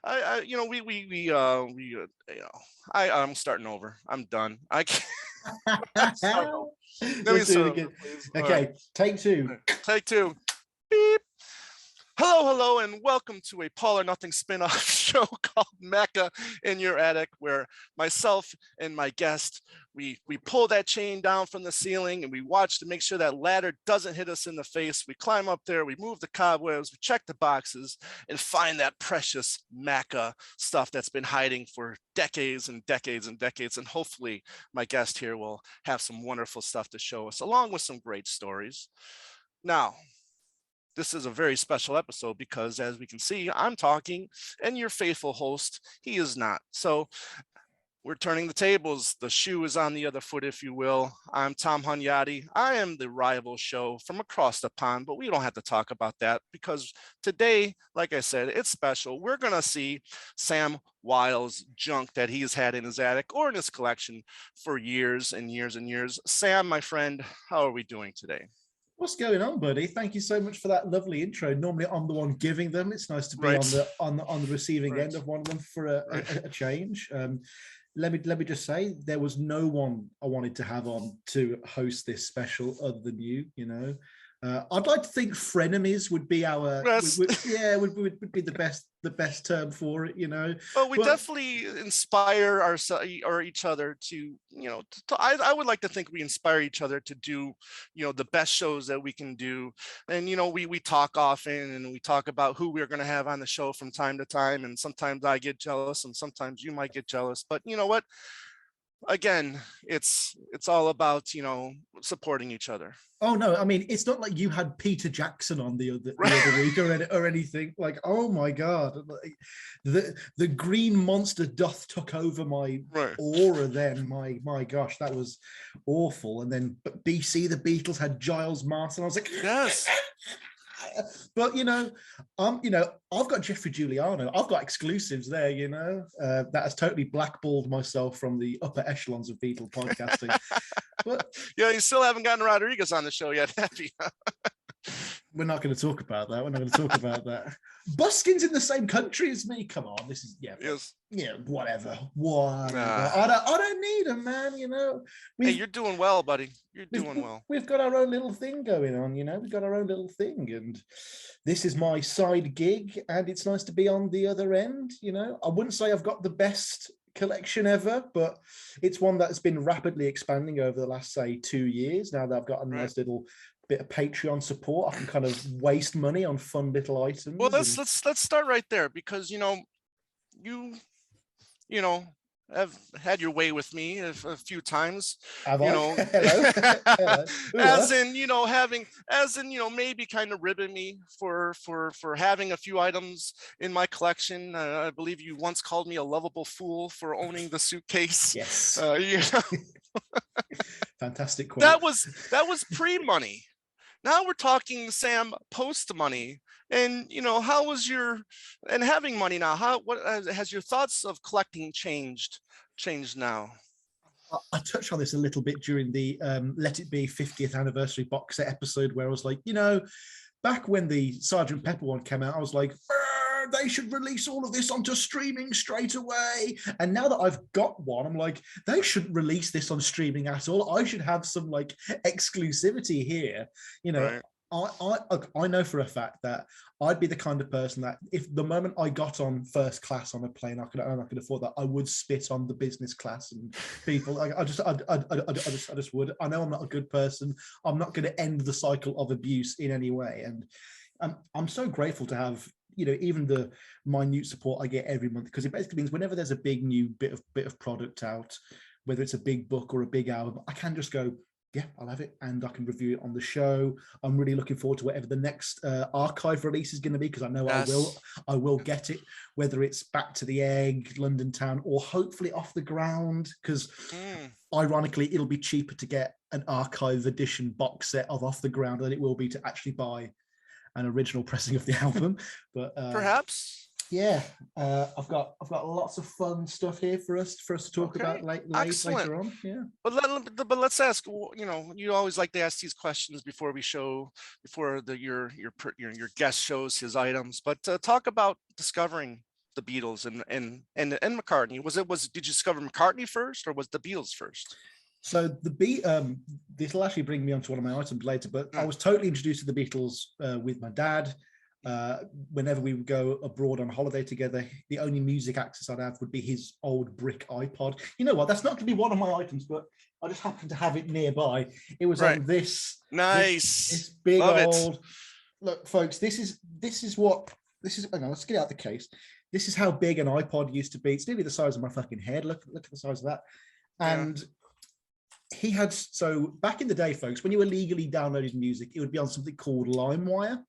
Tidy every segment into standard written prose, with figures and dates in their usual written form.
I'm starting over. I'm done. I can't. Start over. Let me Let's do start it over, again. please. All right. Okay, take two. Take two. Beep. Hello, and welcome to a Paul or Nothing spin-off show called Macca in Your Attic, where myself and my guest, we pull that chain down from the ceiling and we watch to make sure that ladder doesn't hit us in the face. We climb up there, we move the cobwebs, we check the boxes, and find that precious Macca stuff that's been hiding for decades and decades and decades. And hopefully my guest here will have some wonderful stuff to show us, along with some great stories. Now, this is a very special episode because, as we can see, I'm talking and your faithful host, he is not. So we're turning the tables. The shoe is on the other foot, if you will. I'm Tom Hunyady. I am the rival show from across the pond, but we don't have to talk about that because today, like I said, it's special. We're going to see Sam Weil's junk that he's had in his attic or in his collection for years and years and years. Sam, my friend, how are we doing today? What's going on, buddy? Thank you so much for that lovely intro. Normally, I'm the one giving them. It's nice to be Right. on the receiving Right. end of one of them for Right. a change. Let me just say there was no one I wanted to have on to host this special other than you. I'd like to think frenemies would be our Yes. would be the best term for it. Well, we definitely inspire ourselves or each other to, I would like to think we inspire each other to do, the best shows that we can do. And, we talk often and we talk about who we're going to have on the show from time to time. And sometimes I get jealous and sometimes you might get jealous. But you know what? Again, it's all about, supporting each other. Oh no, I mean, it's not like you had Peter Jackson on the other week or anything. Like, oh my god, the green monster doth took over my aura. Then my gosh, that was awful. And then BC the Beatles had Giles Martin. I was like, yes. But I've got Jeffrey Giuliano. I've got exclusives there. That has totally blackballed myself from the upper echelons of Beatle podcasting. But yeah, you still haven't gotten Rodriguez on the show yet, have you? We're not going to talk about that. Buskin's in the same country as me. Come on, this is yes. Yeah, whatever. I don't need him, man. Hey, you're doing well, buddy. You're doing well. We've got our own little thing going on. We've got our own little thing, and this is my side gig, and it's nice to be on the other end. I wouldn't say I've got the best collection ever, but it's one that's been rapidly expanding over the last, say, 2 years. Now that I've got a nice little bit of Patreon support, I can kind of waste money on fun little items. Well, let's start right there because you have had your way with me a few times. Hello. as in maybe kind of ribbing me for having a few items in my collection. I believe you once called me a lovable fool for owning the suitcase. Yes. Fantastic quote. That was pre-money. Now we're talking, Sam, post money. And how was having money now? What has your thoughts of collecting changed now? I touched on this a little bit during the Let It Be 50th anniversary box set episode, where I was like, back when the Sergeant Pepper one came out, I was like, they should release all of this onto streaming straight away. And now that I've got one, I'm like, they shouldn't release this on streaming at all. I should have some like exclusivity here. Right. I know for a fact that I'd be the kind of person that if the moment I got on first class on a plane, I could afford that, I would spit on the business class and people. I just would. I know I'm not a good person. I'm not going to end the cycle of abuse in any way. And I'm so grateful to have even the minute support I get every month, because it basically means whenever there's a big new bit of product out, whether it's a big book or a big album, I can just go, yeah, I'll have it, and I can review it on the show. I'm really looking forward to whatever the next archive release is going to be, because I know I will get it, whether it's Back to the Egg, London Town, or hopefully Off the Ground, because ironically, it'll be cheaper to get an archive edition box set of Off the Ground than it will be to actually buy an original pressing of the album. But perhaps. Yeah, I've got lots of fun stuff here for us to talk about later on. Yeah, but let's ask. You always like to ask these questions before your guest shows his items. But talk about discovering the Beatles and McCartney? Did you discover McCartney first, or was the Beatles first? So this will actually bring me on to one of my items later, but I Mm. was totally introduced to the Beatles with my dad. Whenever we would go abroad on holiday together, the only music access I'd have would be his old brick iPod. You know what? That's not going to be one of my items, but I just happened to have it nearby. It was Right. on this Nice. big Love it. old. Look, folks, this is. Hang on, let's get out the case. This is how big an iPod used to be. It's nearly the size of my fucking head. Look at the size of that. And he had, so back in the day, folks, when you illegally downloaded music, it would be on something called LimeWire.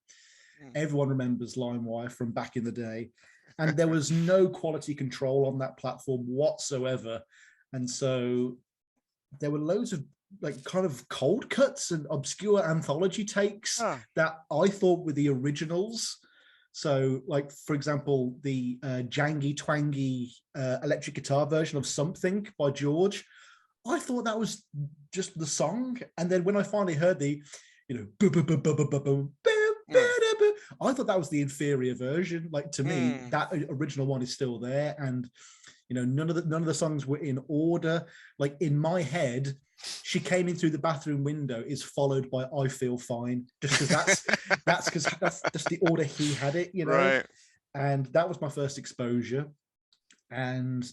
Everyone remembers LimeWire from back in the day. And there was no quality control on that platform whatsoever. And so there were loads of like kind of cold cuts and obscure anthology takes that I thought were the originals. So, like, for example, the jangy, twangy electric guitar version of Something by George, I thought that was just the song. And then when I finally heard the, I thought that was the inferior version. Like, to me, that original one is still there. And, none of the songs were in order. Like, in my head, She Came In Through the Bathroom Window is followed by I Feel Fine, just because that's just the order he had it, Right. And that was my first exposure. And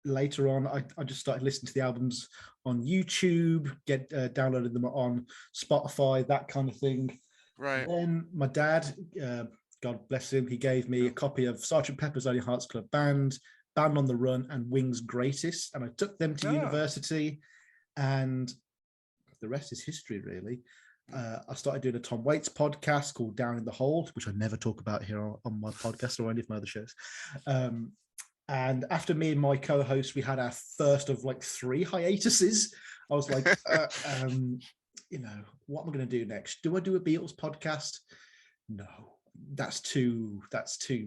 later on, I just started listening to the albums on YouTube, downloaded them on Spotify, that kind of thing. Right. Then my dad, God bless him, he gave me a copy of Sgt. Pepper's Lonely Hearts Club Band, Band on the Run, and Wings Greatest, and I took them to university, and the rest is history, really. I started doing a Tom Waits podcast called Down in the Hole, which I never talk about here on my podcast or any of my other shows. And after me and my co-host, we had our first of like 3 hiatuses. I was like, what am I going to do next? Do I do a Beatles podcast? No, that's too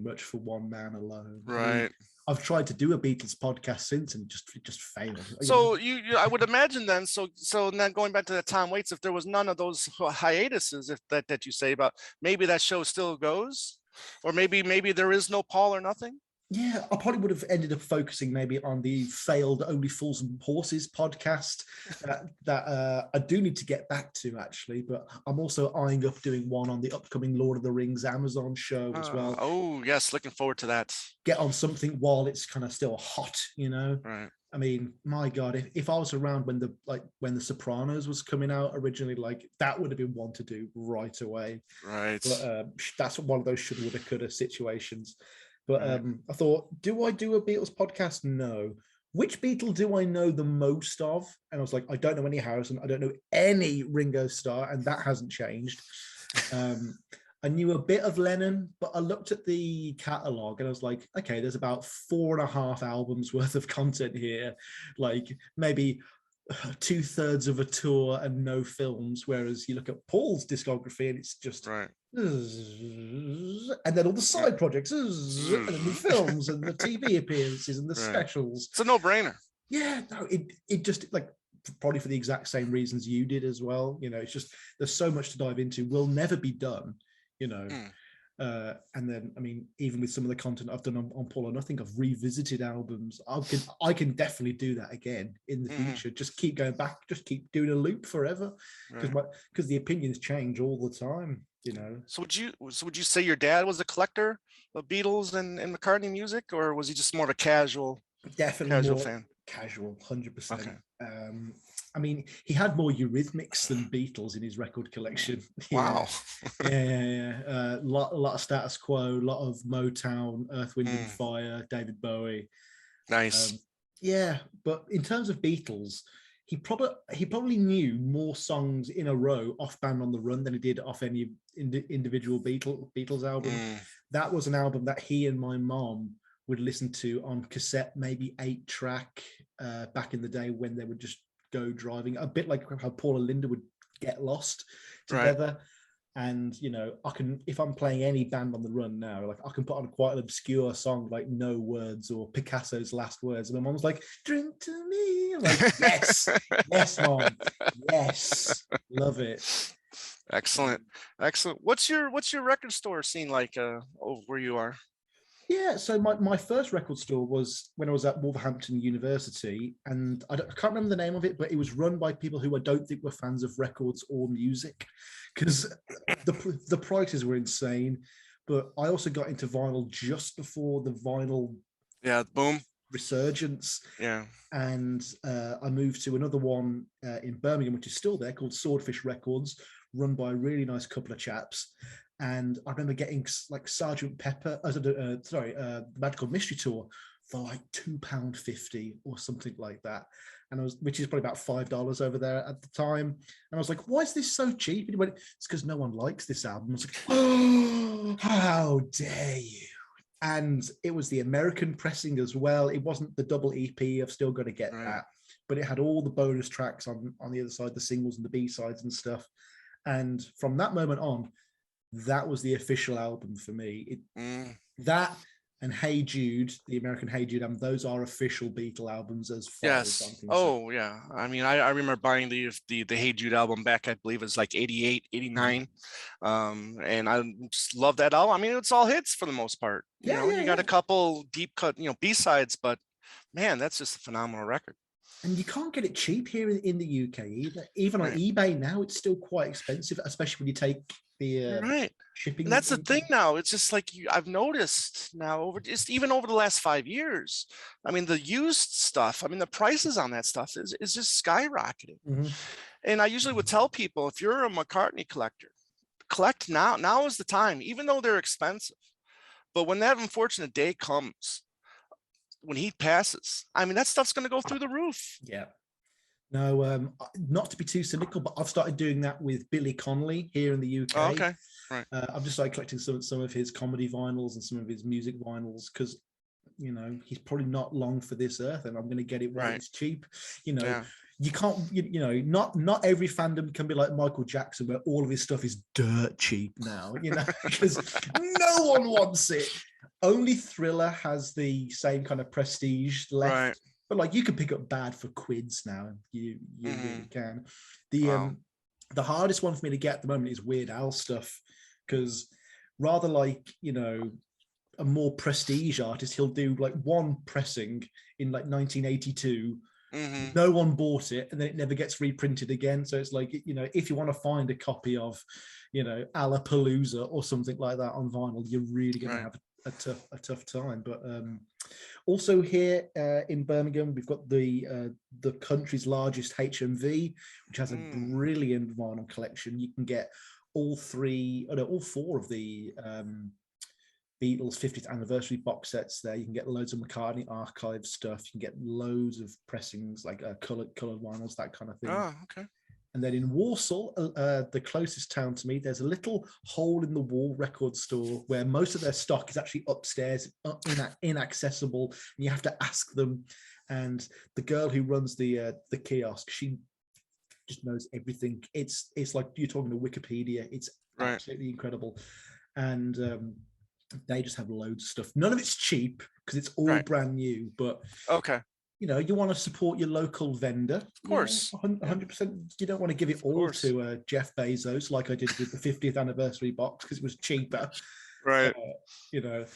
much for one man alone. Right. I mean, I've tried to do a Beatles podcast since, and it just failed. So I would imagine then. So now going back to the Tom Waits, if there was none of those hiatuses, that you say about, maybe that show still goes, or maybe there is no Paul or nothing. Yeah, I probably would have ended up focusing maybe on the failed Only Fools and Horses podcast that I do need to get back to, actually. But I'm also eyeing up doing one on the upcoming Lord of the Rings Amazon show as well. Oh, yes. Looking forward to that. Get on something while it's kind of still hot, Right. I mean, my God, if I was around when the Sopranos was coming out originally, like, that would have been one to do right away. Right. But that's one of those shoulda, woulda, coulda situations. But I thought, do I do a Beatles podcast? No. Which Beatle do I know the most of? And I was like, I don't know any Harrison. I don't know any Ringo Starr, and that hasn't changed. I knew a bit of Lennon, but I looked at the catalogue and I was like, okay, there's about 4.5 albums worth of content here. Like maybe 2/3 of a tour and no films, whereas you look at Paul's discography and it's just right. And then all the side projects and then the films and the TV appearances and the specials. It's a no-brainer. Yeah, no, it just, like, probably for the exact same reasons you did as well. It's just, there's so much to dive into. We'll never be done, and then, I mean, even with some of the content I've done on Paul or Nothing, I've revisited albums. I can definitely do that again in the future. Just keep going back, just keep doing a loop forever, because the opinions change all the time. So would you say your dad was a collector of Beatles and McCartney music, or was he just more of a casual? Definitely casual more fan. Casual, 100%. Okay. I mean, he had more Eurythmics than Beatles in his record collection. Wow. A lot of Status Quo, a lot of Motown, Earth, Wind and Fire, David Bowie. Nice. But in terms of Beatles, he probably knew more songs in a row off Band on the Run than he did off any individual Beatles album. That was an album that he and my mom would listen to on cassette, maybe 8-track, back in the day when they would just go driving, a bit like how Paul and Linda would get lost together. Right. And I can, if I'm playing any Band on the Run now, like, I can put on quite an obscure song like No Words or Picasso's Last Words, and my mom's like, drink to me. I'm like, yes, yes, mom, yes, love it. Excellent. What's your record store scene like where you are? Yeah, so my first record store was when I was at Wolverhampton University, and I can't remember the name of it, but it was run by people who I don't think were fans of records or music, because the prices were insane. But I also got into vinyl just before the vinyl boom resurgence. Yeah. And I moved to another one in Birmingham, which is still there, called Swordfish Records, run by a really nice couple of chaps. And I remember getting like Sergeant Pepper, the Magical Mystery Tour for like £2.50 or something like that. And which is probably about $5 over there at the time. And I was like, why is this so cheap? And he went, it's because no one likes this album. I was like, oh, how dare you? And it was the American pressing as well. It wasn't the double EP. I've still got to get that. But it had all the bonus tracks on the other side, the singles and the B-sides and stuff. And from that moment on, that was the official album for me. That and Hey Jude, the American Hey Jude album, those are official Beatle albums as far as I'm concerned. Oh, yeah. I mean, I remember buying the Hey Jude album back, I believe it was like 88, 89. And I just love that album. I mean, it's all hits for the most part. You got a couple deep cut, B-sides, but man, that's just a phenomenal record. And you can't get it cheap here in the UK either. Even on eBay now, it's still quite expensive, especially when you take the shipping. And that's the thing now. It's just like I've noticed now even over the last 5 years. I mean, the used stuff. I mean, the prices on that stuff is just skyrocketing. And I usually would tell people, if you're a McCartney collector, collect now. Now is the time, even though they're expensive. But when that unfortunate day comes, when he passes, I mean, that stuff's going to go through the roof. Yeah. No, not to be too cynical, but I've started doing that with Billy Connolly here in the UK. Oh, okay. Right. I've just started collecting some of his comedy vinyls and some of his music vinyls because, he's probably not long for this earth, and I'm going to get it while it's cheap. You can't, not every fandom can be like Michael Jackson, where all of his stuff is dirt cheap now, because no one wants it. Only Thriller has the same kind of prestige left. Right. But like you can pick up Bad for quids now. You really can. The hardest one for me to get at the moment is Weird Al stuff, because rather like a more prestige artist, he'll do like one pressing in like 1982. No one bought it, and then it never gets reprinted again. So it's like if you want to find a copy of Alapalooza or something like that on vinyl, you're really going to have a tough time. But also here in Birmingham, we've got the country's largest HMV, which has a brilliant vinyl collection. You can get all four of the Beatles 50th anniversary box sets there. You can get loads of McCartney archive stuff. You can get loads of pressings, like colored vinyls, that kind of thing. Oh, okay. And then in Warsaw, the closest town to me, there's a little hole-in-the-wall record store where most of their stock is actually upstairs, inaccessible, and you have to ask them. And the girl who runs the kiosk, she just knows everything. It's like you're talking to Wikipedia. It's absolutely incredible. And they just have loads of stuff. None of it's cheap because it's all brand new, but okay. You want to support your local vendor. Of course. 100%. You don't want to give it all to Jeff Bezos like I did with the 50th anniversary box because it was cheaper. Right. But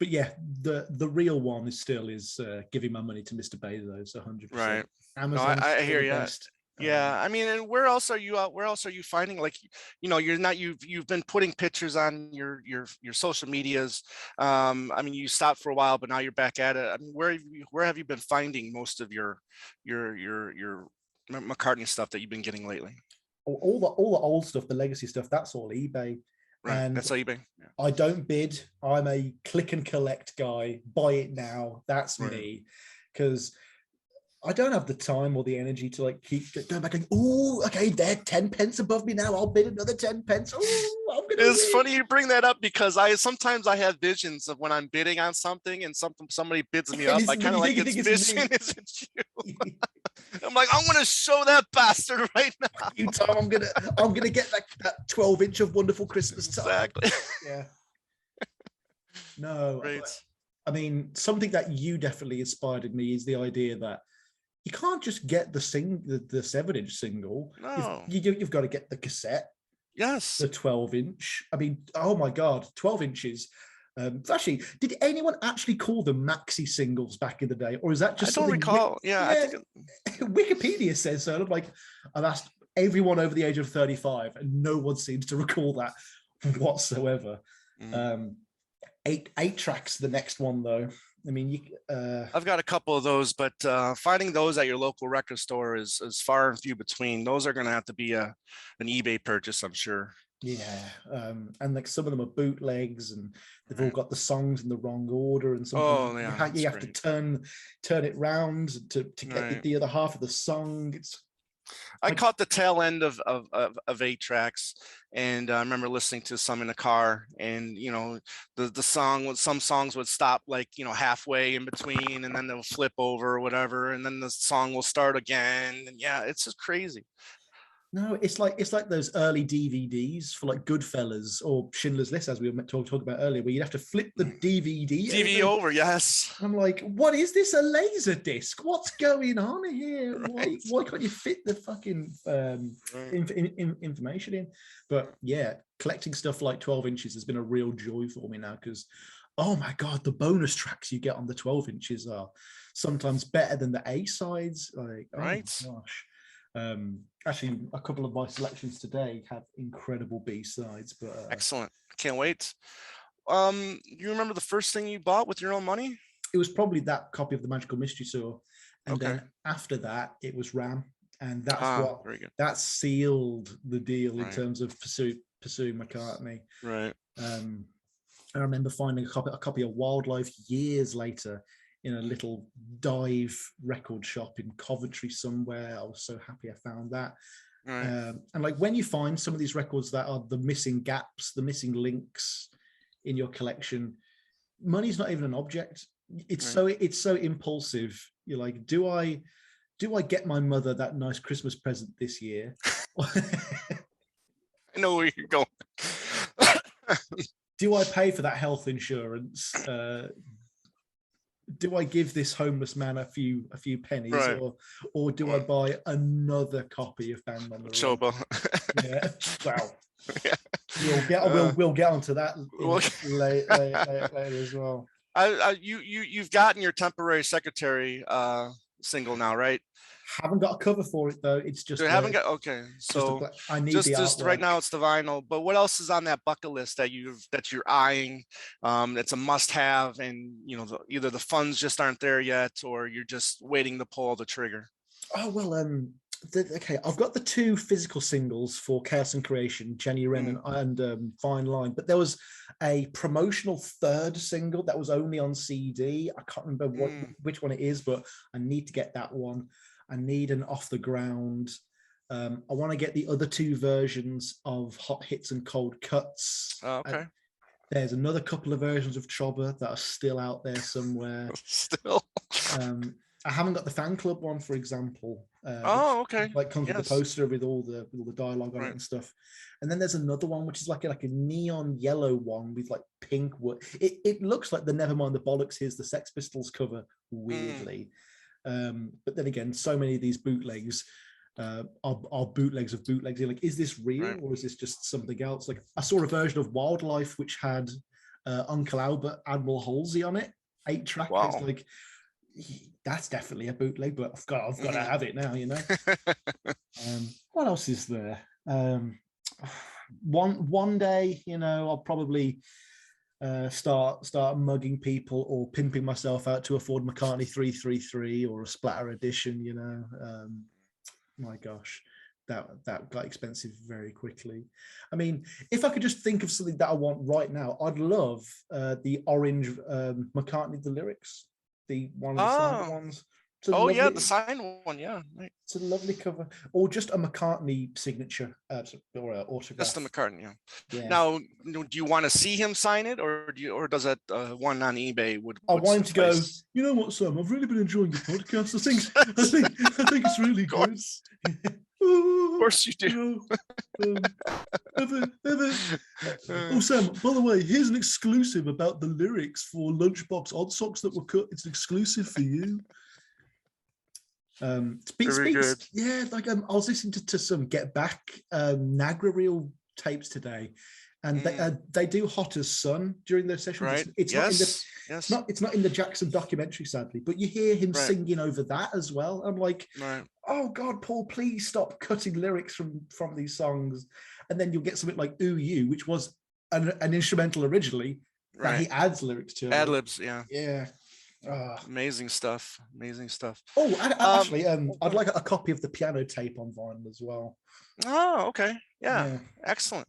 yeah, the real one is giving my money to Mr. Bezos 100%. Right. Amazon. I hear you. Yeah, I mean, and where else are you finding, like, you've been putting pictures on your social medias. I mean, you stopped for a while, but now you're back at it. I mean, where have you been finding most of your McCartney stuff that you've been getting lately? All the old stuff, the legacy stuff, that's all eBay. Right, and that's all eBay. Yeah. I don't bid. I'm a click and collect guy. Buy it now. That's me, because I don't have the time or the energy to like keep going back and okay, they're 10 pence above me now. I'll bid another 10 pence. It's funny you bring that up, because I sometimes have visions of when I'm bidding on something and somebody bids me up. I kind of like it's vision. Is it you? I'm like, I'm gonna show that bastard right now. You Tom, I'm gonna get that 12-inch of Wonderful Christmas time. Exactly. Yeah. No. Great. I mean, something that you definitely inspired in me is the idea that you can't just get the 7-inch single. No. You've got to get the cassette. Yes. The 12-inch. I mean, oh my God, 12 inches. Actually, did anyone actually call them maxi singles back in the day, or is that just I don't something? recall. Yeah, I think Wikipedia says so. And I'm like, I've asked everyone over the age of 35, and no one seems to recall that whatsoever. Eight tracks, the next one though. I mean, I've got a couple of those, but finding those at your local record store is far and few between. Those are going to have to be an eBay purchase, I'm sure. Yeah, and like some of them are bootlegs, and they've all got the songs in the wrong order, and sometimes you have to turn it round to get the other half of the song. I caught the tail end of 8 tracks, and I remember listening to some in the car, and the some songs would stop like halfway in between, and then they'll flip over or whatever, and then the song will start again, and yeah, it's just crazy. No, it's like those early DVDs for like Goodfellas or Schindler's List, as we were talking about earlier, where you'd have to flip the DVD over. Yes. I'm like, what is this? A laser disc? What's going on here? Right. Why can't you fit the fucking information in? But yeah, collecting stuff like 12 inches has been a real joy for me now, because oh my god, the bonus tracks you get on the 12 inches are sometimes better than the A sides. Like, oh my gosh. Actually, a couple of my selections today have incredible B-sides. But excellent, can't wait. You remember the first thing you bought with your own money? It was probably that copy of the Magical Mystery Tour, and then after that, it was Ram, and that sealed the deal in terms of pursuing McCartney. Right. I remember finding a copy of Wildlife years later in a little dive record shop in Coventry somewhere. I was so happy I found that. Right. And like when you find some of these records that are the missing gaps, the missing links in your collection, money's not even an object. It's so impulsive. You're like, do I get my mother that nice Christmas present this year? I know where you're going. Do I pay for that health insurance? Do I give this homeless man a few pennies, or do I buy another copy of Band on the Chobo? Yeah, well, we'll get onto that later as well. You've gotten your Temporary Secretary single now, right? Haven't got a cover for it though. It's just haven't got. Okay, so I need just right now it's the vinyl. But what else is on that bucket list that you're eyeing? That's a must-have, and either the funds just aren't there yet, or you're just waiting to pull the trigger. Oh well, okay. I've got the 2 physical singles for Chaos and Creation, Jenny Wren and Fine Line, but there was a promotional 3rd single that was only on CD. I can't remember which one it is, but I need to get that one. I need an Off the Ground. I want to get the other 2 versions of Hot Hits and Cold Cuts. Oh, okay. There's another couple of versions of Chobber that are still out there somewhere. Still. I haven't got the Fan Club one, for example. Okay. Like comes with the poster with all the dialogue on it and stuff. And then there's another one which is like a neon yellow one with like pink wood. It looks like the Nevermind the Bollocks, Here's the Sex Pistols cover, weirdly. But then again, so many of these bootlegs are bootlegs of bootlegs. You're like, is this real or is this just something else? Like I saw a version of Wildlife which had Uncle Albert, Admiral Halsey on it, 8 track. Wow. It's like, that's definitely a bootleg, but I've got to have it now, What else is there? One day, I'll probably start mugging people or pimping myself out to afford McCartney 333 or a splatter edition. My gosh, that got expensive very quickly. I mean, if I could just think of something that I want right now, I'd love the orange McCartney the lyrics, the one of the signed ones. The signed one, yeah. Right. It's a lovely cover, or just a McCartney signature or an autograph. Just a McCartney, yeah. Now, do you want to see him sign it, or does that one on eBay would? I want him to go. You know what, Sam? I've really been enjoying your podcast. I think it's really good. Of course you do. Oh, Sam, by the way, here's an exclusive about the lyrics for Lunchbox Odd Socks that were cut. It's an exclusive for you. Very good. Yeah, like I was listening to some Get Back Nagra Reel tapes today, And they do Hot as Sun during those sessions. Right. It's not in the Jackson documentary, sadly, but you hear him singing over that as well. I'm like, oh God, Paul, please stop cutting lyrics from these songs. And then you'll get something like Ooh You, which was an instrumental originally that he adds lyrics to. Ad-libs, yeah. Yeah. Amazing stuff. Oh, actually, I'd like a copy of the piano tape on vinyl as well. Oh, okay. Yeah. Excellent.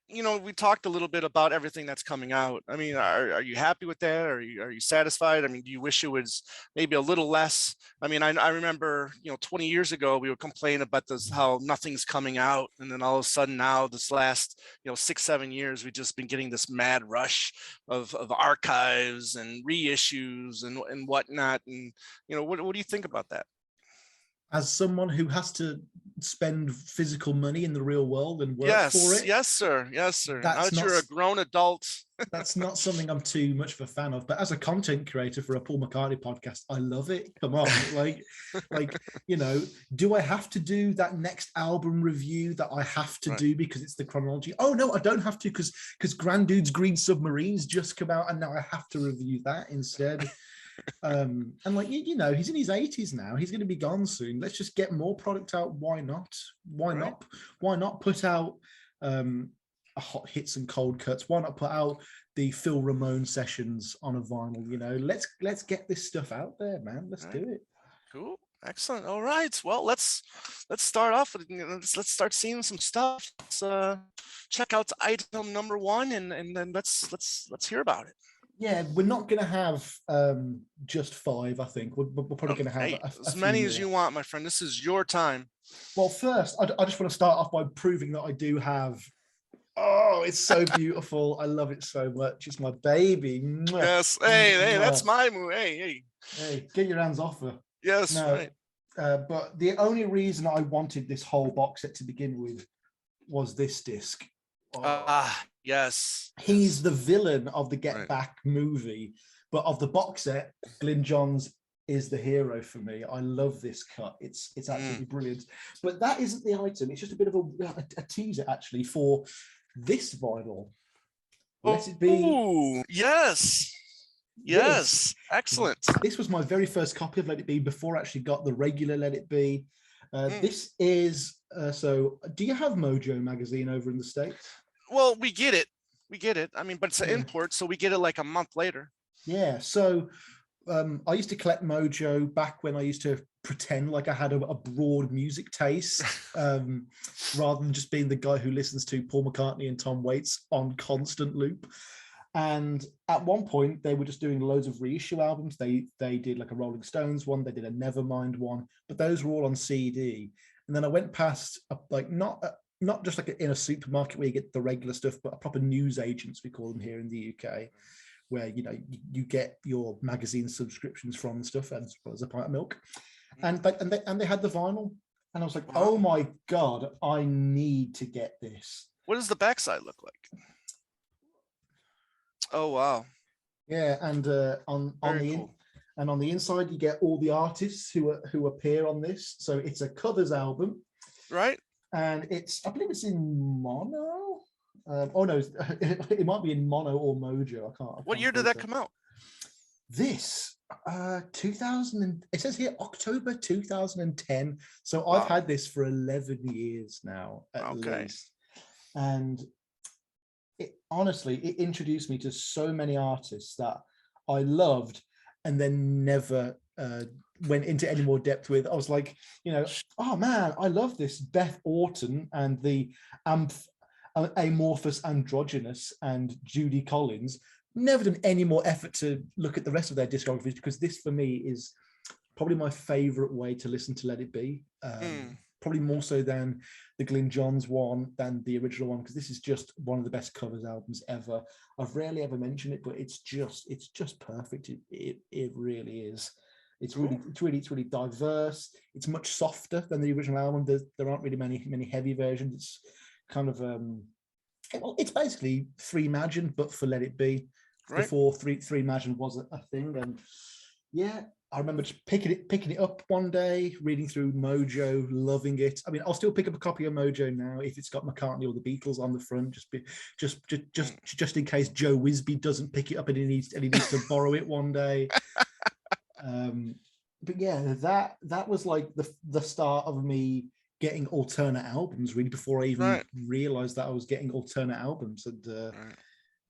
We talked a little bit about everything that's coming out. I mean, are you happy with that? Are you satisfied? I mean, do you wish it was maybe a little less? I mean, I remember, 20 years ago, we would complain about this, how nothing's coming out. And then all of a sudden now, this last, 6-7 years, we've just been getting this mad rush of archives and reissues and whatnot. And, what do you think about that? As someone who has to spend physical money in the real world and work for it. Yes, sir. Now that you're a grown adult. That's not something I'm too much of a fan of. But as a content creator for a Paul McCartney podcast, I love it. Come on. Do I have to do that next album review that I have to do because it's the chronology? Oh, no, I don't have to because Grand Dude's Green Submarines just come out and now I have to review that instead. And he's in his 80s now. He's going to be gone soon. Let's just get more product out. Why not put out hot hits and cold cuts? Why not put out the Phil Ramone sessions on a vinyl? Let's get this stuff out there, man. Let's do it. Cool. Excellent. All right. Well, let's start off with, let's start seeing some stuff. Let's check out item number 1 and then let's hear about it. Yeah, we're not going to have just 5, I think. We're probably going to have as many as you want, my friend. This is your time. Well, first, I just want to start off by proving that I do have... Oh, it's so beautiful. I love it so much. It's my baby. Yes. Hey, that's my move. Hey, get your hands off her. Yes, right. But the only reason I wanted this whole box set to begin with was this disc. Yes. He's the villain of the Get Back movie, but of the box set, Glyn Johns is the hero for me. I love this cut. It's absolutely brilliant. But that isn't the item. It's just a bit of a teaser, actually, for this vinyl. Let It Be. Ooh, yes. Excellent. This was my very first copy of Let It Be before I actually got the regular Let It Be. This is, so do you have Mojo magazine over in the States? Well, we get it. I mean, but it's an import, so we get it like a month later. Yeah. So I used to collect Mojo back when I used to pretend like I had a broad music taste, rather than just being the guy who listens to Paul McCartney and Tom Waits on constant loop. And at one point, they were just doing loads of reissue albums. They did like a Rolling Stones one, they did a Nevermind one, but those were all on CD. And then I went past not just like in a supermarket where you get the regular stuff, but a proper news agents, we call them here in the UK, where you get your magazine subscriptions from and stuff, as well as a pint of milk. And they had the vinyl, and I was like, oh my God, I need to get this. What does the backside look like? Oh wow. Yeah, and on the inside you get all the artists who appear on this. So it's a covers album. Right. And I believe it's in mono. It might be in mono or mojo. I can't. What year did that come out? This 2000. It says here October 2010. So I've had this for 11 years now at least. And honestly, it introduced me to so many artists that I loved, and then never went into any more depth with. I was like, oh man, I love this Beth Orton and the Amorphous Androgynous and Judy Collins. Never done any more effort to look at the rest of their discographies, because this for me is probably my favorite way to listen to Let It Be. Probably more so than the Glyn Johns one, than the original one, because this is just one of the best covers albums ever. I've rarely ever mentioned it, but it's just perfect. It really is. It's really diverse. It's much softer than the original album. There aren't really many heavy versions. It's kind of it's basically Three Imagine, but for Let It Be. Before Three Imagine was a thing. And yeah, I remember just picking it up one day, reading through Mojo, loving it. I mean, I'll still pick up a copy of Mojo now if it's got McCartney or the Beatles on the front, just in case Joe Wisby doesn't pick it up and he needs to borrow it one day. But yeah, that was like the start of me getting alternate albums, really, before I even realized that I was getting alternate albums. And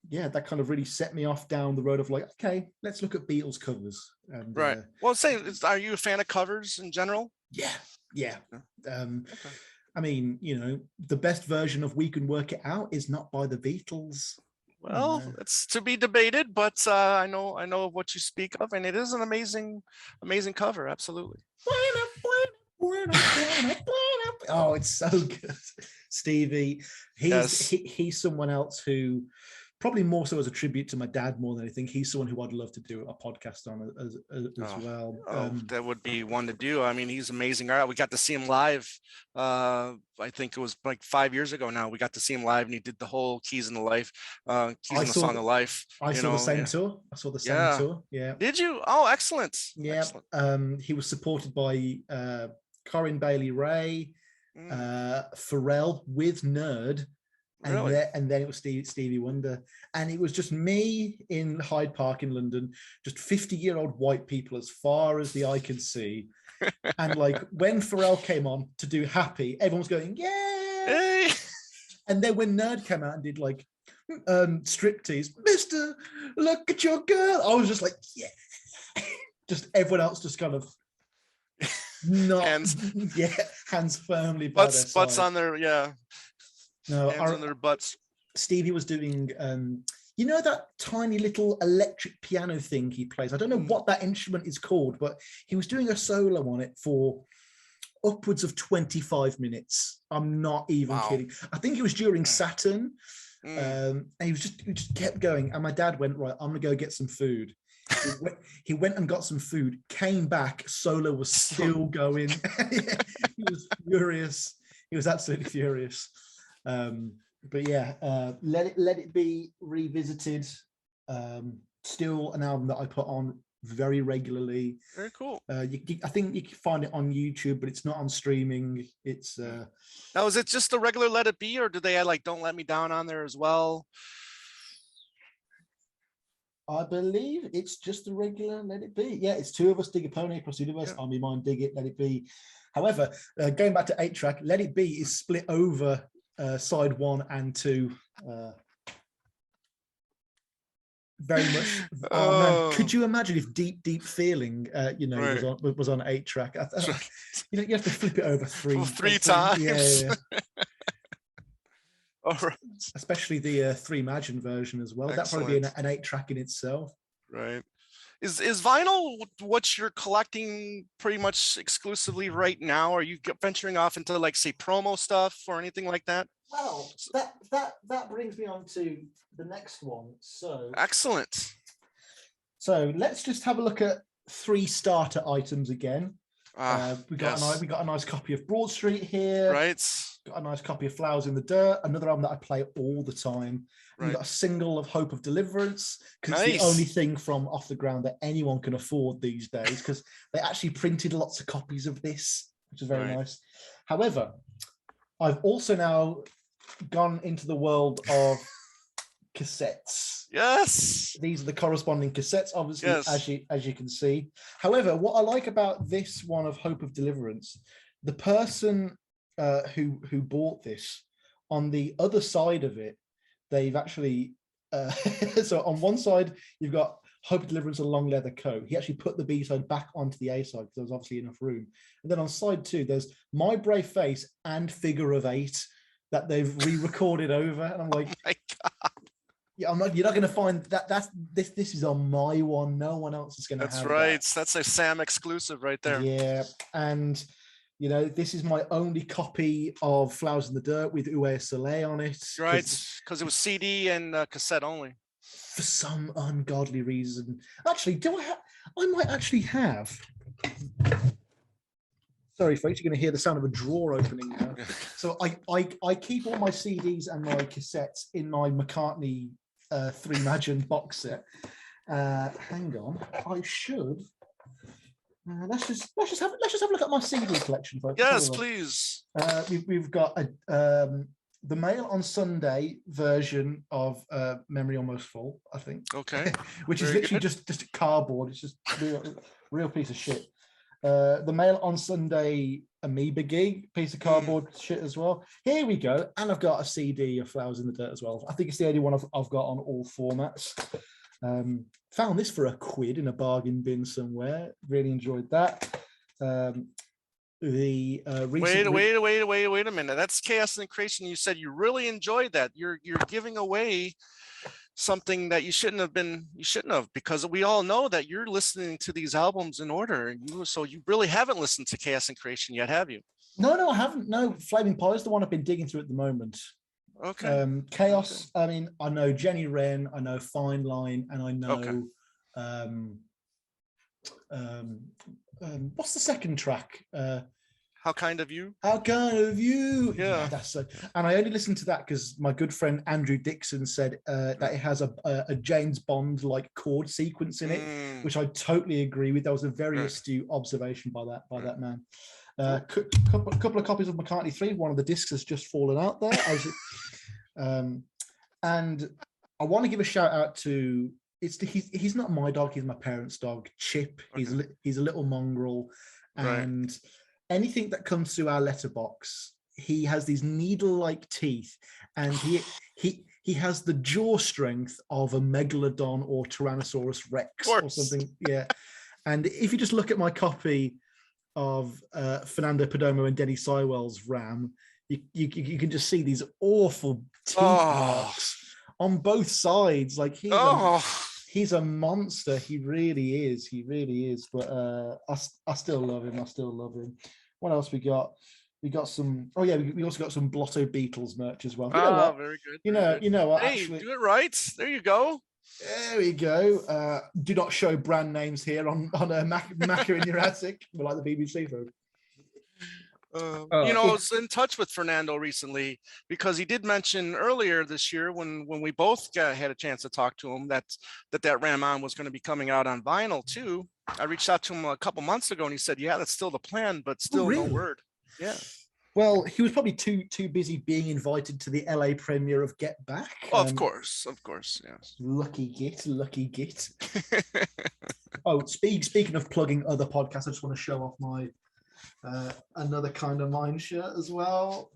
yeah, that kind of really set me off down the road of like, okay, let's look at Beatles covers. And well, are you a fan of covers in general? Yeah. I mean, the best version of We Can Work It Out is not by the Beatles. Well, it's to be debated, but I know what you speak of, and it is an amazing cover. Absolutely. Oh, it's so good. Stevie, he's someone else who, probably more so as a tribute to my dad more than anything, he's someone who I'd love to do a podcast on as well. That would be one to do. I mean, he's amazing. We got to see him live. I think it was like 5 years ago now. We got to see him live, and he did the whole Keys in the Life, Keys in the Song of Life. I saw the same tour. I saw the same tour. Yeah. Did you? Oh, excellent. Yeah. Excellent. He was supported by Corinne Bailey Rae, Pharrell with Nerd. And then it was Stevie Wonder, and it was just me in Hyde Park in London, just 50-year-old white people as far as the eye can see. And like when Pharrell came on to do Happy, everyone was going, yeah. Hey. And then when Nerd came out and did like striptease, Mister, look at your girl, I was just like, yeah. Just everyone else just kind of hands firmly by their side. Butts on their No, hands on their butts. Stevie was doing, that tiny little electric piano thing he plays. I don't know what that instrument is called, but he was doing a solo on it for upwards of 25 minutes. I'm not even kidding. I think it was during Saturn. And he just kept going. And my dad went, right, I'm going to go get some food. He went and got some food, came back, solo was still going. He was furious. He was absolutely furious. But yeah, let it be revisited. Still an album that I put on very regularly. Very cool. I think you can find it on YouTube, but it's not on streaming. It's now, is it just the regular Let It Be, or do they like Don't Let Me Down on there as well? I believe it's just the regular Let It Be. Yeah, it's Two of Us Dig a Pony Across the Universe. Yeah. Army Mine Dig It, Let It Be. However, going back to 8-track, Let It Be is split over side 1 and 2. Very much. Man, could you imagine if Deep Feeling, was on 8-track? You have to flip it over three times. Yeah. All right. Especially the 3 Imagine version as well. That'd probably be an 8-track in itself. Right. Is vinyl what you're collecting pretty much exclusively right now? Are you venturing off into like, say, promo stuff or anything like that? Well, that brings me on to the next one. So excellent. So let's just have a look at 3 starter items again. We got a nice copy of Broad Street here. Right. Got a nice copy of Flowers in the Dirt, another album that I play all the time. Right. We got a single of Hope of Deliverance, because it's the only thing from Off the Ground that anyone can afford these days, because they actually printed lots of copies of this, which is very nice. However, I've also now gone into the world of cassettes. Yes. These are the corresponding cassettes, obviously, as you can see. However, what I like about this one of Hope of Deliverance, the person who bought this, on the other side of it, they've actually so on one side you've got Hope of Deliverance, a long leather coat. He actually put the B-side back onto the A-side because there was obviously enough room. And then on side 2, there's My Brave Face and Figure of 8 that they've re-recorded over. And I'm like, oh my God. Yeah, you're not going to find that. This is on my one. No one else is going to have that. That's right. That's a Sam exclusive right there. Yeah. And this is my only copy of Flowers in the Dirt with Uwe Soleil on it. Right, because it was CD and cassette only. For some ungodly reason. Actually, I might actually have. Sorry, folks, you're going to hear the sound of a drawer opening now. So I keep all my CDs and my cassettes in my McCartney 3 Imagine box set. Hang on, I should let's just have a look at my CD collection, folks. Yes, please. We've got the Mail on Sunday version of Memory Almost Full, I think. Okay. Which is literally just a cardboard. It's just real piece of shit. The Mail on Sunday Amoeba Gig, piece of cardboard shit as well. Here we go. And I've got a CD of Flowers in the Dirt as well. I think it's the only one I've got on all formats. Found this for £1 in a bargain bin somewhere. Really enjoyed that. Wait a minute. That's Chaos and Creation. You said you really enjoyed that. You're giving away something that you shouldn't have, because we all know that you're listening to these albums in order, and so you really haven't listened to Chaos and Creation yet, have you? No, I haven't. No, Flaming Pie is the one I've been digging through at the moment. Okay. Chaos. Okay. I mean, I know Jenny Wren, I know Fine Line, and I know what's the second track? How Kind of You? How Kind of You? Yeah, that's so. And I only listened to that because my good friend Andrew Dixon said that it has a James Bond like chord sequence in it, which I totally agree with. That was a very astute observation by that man. Couple of copies of McCartney 3. One of the discs has just fallen out there. And I want to give a shout out to he's not my dog, he's my parents' dog, Chip. Okay. He's a little mongrel, and anything that comes through our letterbox, he has these needle-like teeth, and he has the jaw strength of a megalodon or Tyrannosaurus Rex or something. Yeah. And if you just look at my copy of Fernando Perdomo and Denny Sywell's Ram, you can just see these awful teeth marks on both sides. Like he's a monster. He really is. But I still love him. What else we got? We got some. Oh yeah, we also got some Blotto Beatles merch as well. You know what? Very good. You know what? Hey, actually, do it right. There you go. There we go. Do not show brand names here on Macca in your attic. We're like the BBC folks. I was in touch with Fernando recently because he did mention earlier this year when we both had a chance to talk to him that Ram On was going to be coming out on vinyl too. I reached out to him a couple months ago and he said, yeah, that's still the plan, but still no word. Yeah. Well, he was probably too busy being invited to the LA premiere of Get Back. Of course, yes. Lucky git. Oh, speaking of plugging other podcasts, I just want to show off my Another Kind of Mind shirt as well.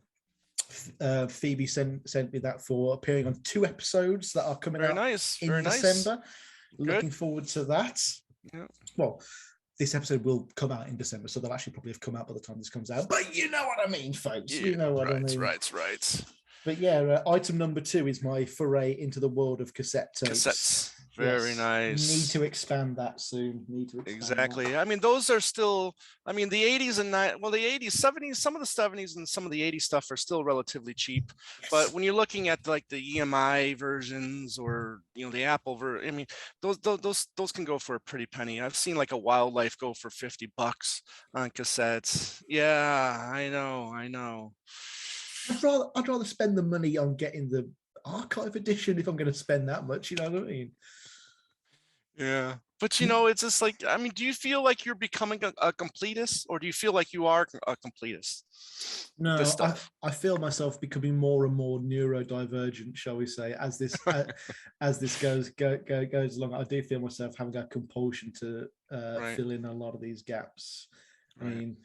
Phoebe sent me that for appearing on 2 episodes that are coming out in December. Looking forward to that. Yeah. Well, this episode will come out in December, so they'll actually probably have come out by the time this comes out. But you know what I mean, folks. Yeah, you know what I mean. Right. But yeah, item number 2 is my foray into the world of cassette tapes. Cassettes. Very nice. Need to expand that soon. Exactly. I mean, those are still, I mean, the 80s and the 80s, 70s, some of the 70s and some of the 80s stuff are still relatively cheap. Yes. But when you're looking at like the EMI versions or, the Apple version, I mean, those can go for a pretty penny. I've seen like a Wildlife go for $50 on cassettes. Yeah, I know. I'd rather spend the money on getting the archive edition if I'm going to spend that much, you know what I mean? Yeah, but it's just like, I mean, do you feel like you're becoming a completist, or do you feel like you are a completist? No, I feel myself becoming more and more neurodivergent, shall we say, as this goes along. I do feel myself having a compulsion to fill in a lot of these gaps. I mean,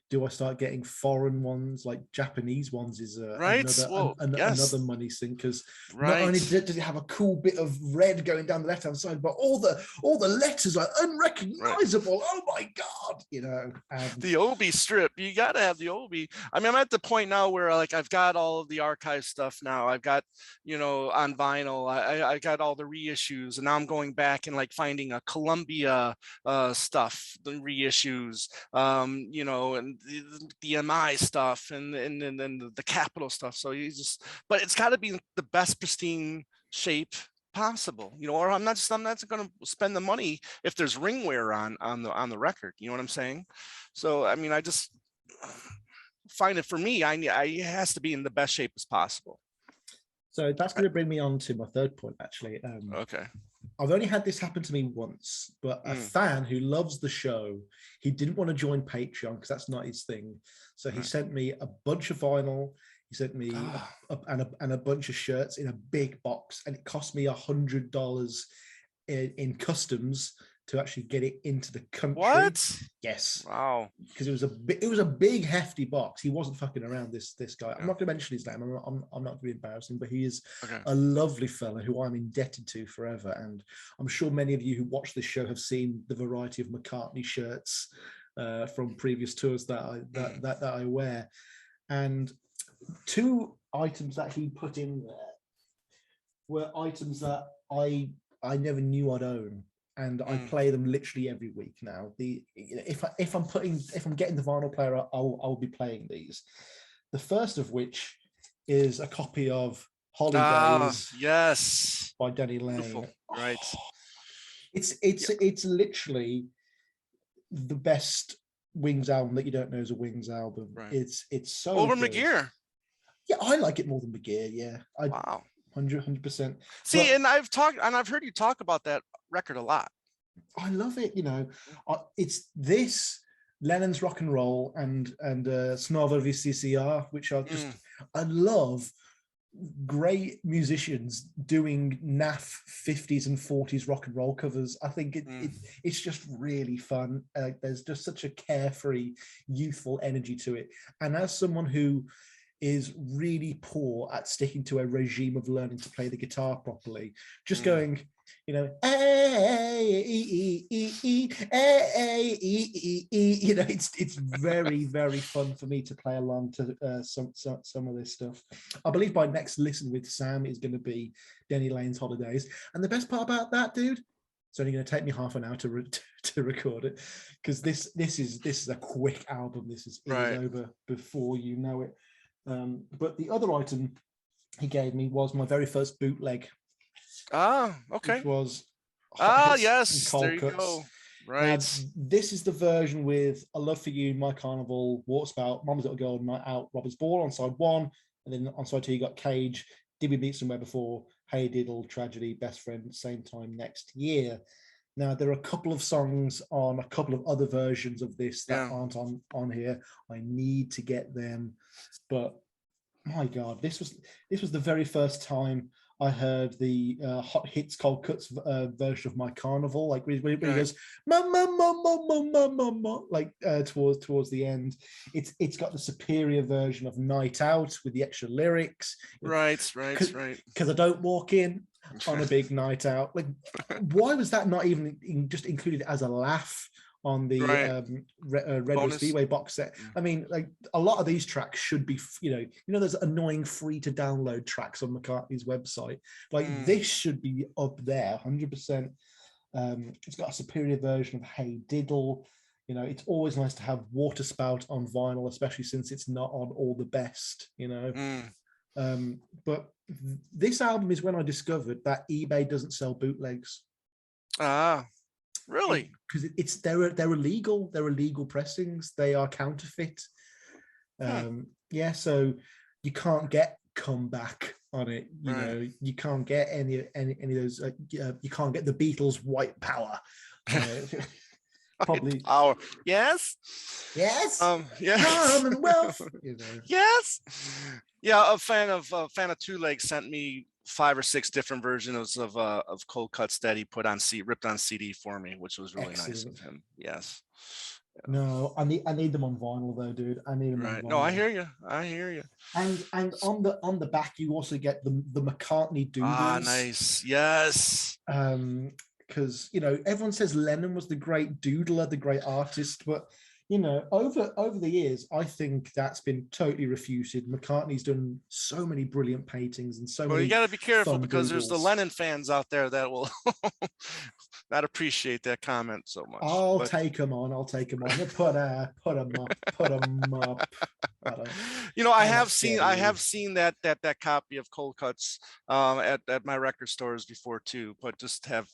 do I start getting foreign ones, like Japanese ones is another money sink, because not only does it have a cool bit of red going down the left-hand side, but all the letters are unrecognizable. Oh my God, the Obi strip, you got to have the Obi. I mean, I'm at the point now where like I've got all of the archive stuff now. I've got, on vinyl, I got all the reissues, and now I'm going back and like finding a Columbia stuff, the reissues, and the MI stuff and the Capitol stuff. So but it's got to be the best pristine shape possible, or I'm not going to spend the money if there's ring wear on the record. You know what I'm saying? So I mean, I just find it, for me, it has to be in the best shape as possible. So that's going to bring me on to my third point, actually. Okay. I've only had this happen to me once, but a fan who loves the show, he didn't want to join Patreon because that's not his thing. So he sent me a bunch of vinyl. He sent me a bunch of shirts in a big box, and it cost me $100 in customs to actually get it into the country. What? Yes. Wow. Because it was a big hefty box. He wasn't fucking around. This guy. I'm not going to mention his name. I'm not going to be embarrassing, but he is a lovely fella who I'm indebted to forever. And I'm sure many of you who watch this show have seen the variety of McCartney shirts from previous tours that I wear. And 2 items that he put in there were items that I never knew I'd own, and I play them literally every week now. If I'm getting the vinyl player, I'll be playing these. The first of which is a copy of Holidays, yes, by Denny Laine. Beautiful. Right. It's literally the best Wings album that you don't know is a Wings album. Right. It's so over good. McGear. Yeah, I like it more than McGear. Yeah, wow, 100%. See, and I've heard you talk about that record a lot. I love it. It's this, Lennon's Rock and Roll, and Snarver VCCR, which are just I love great musicians doing naff 50s and 40s rock and roll covers. I think it's just really fun. There's just such a carefree, youthful energy to it. And as someone who is really poor at sticking to a regime of learning to play the guitar properly, just going, it's very, very fun for me to play along to some of this stuff. I believe my next listen with Sam is going to be Denny Laine's Holidays, and the best part about that, dude, it's only going to take me half an hour to record it, because this is a quick album. It is over before you know it. But the other item he gave me was my very first bootleg. Okay. Which was yes, there you go. Right. Now, this is the version with A Love for You, My Carnival, Waterspout, Mama's Little Girl, Night Out, Robbers Ball on side 1, and then on side 2 you got Cage, Did We Meet Somewhere Before, Hey Diddle, Tragedy, Best Friend, Same Time Next Year. Now, there are a couple of songs on a couple of other versions of this that aren't on here. I need to get them, but my God, this was the very first time I heard the Hot Hits Cold Cuts version of My Carnival, like when he goes ma ma ma ma ma ma ma ma, like towards the end. It's got the superior version of Night Out with the extra lyrics. Right. Because I don't walk in on a big night out. Like, why was that not even just included as a laugh on the Red Speedway box set? I mean, like, a lot of these tracks should be, there's annoying free to download tracks on McCartney's website. Like, this should be up there 100%. It's got a superior version of Hey Diddle. It's always nice to have Waterspout on vinyl, especially since it's not on all the best. But this album is when I discovered that eBay doesn't sell bootlegs. Really? Because they're illegal. They're illegal pressings. They are counterfeit. So you can't get Comeback on it. You can't get any of those. You can't get the Beatles' White Power. Probably power. Yes. Commonwealth. Yes. Yeah, a fan of Two Legs sent me 5 or 6 different versions of Cold Cuts that he put on ripped on CD for me, which was really nice of him. Yes. No, I need them on vinyl though, dude. I need them on vinyl. No, I hear you. And on the back you also get the McCartney doodles. Nice. Yes. Because everyone says Lennon was the great doodler, the great artist, but over the years, I think that's been totally refuted. McCartney's done so many brilliant paintings and so many. Well, you got to be careful because doodles. There's the Lennon fans out there that will not appreciate that comment so much. I'll take them on. Put them up. I have seen that copy of Cold Cuts at my record stores before too, but just have.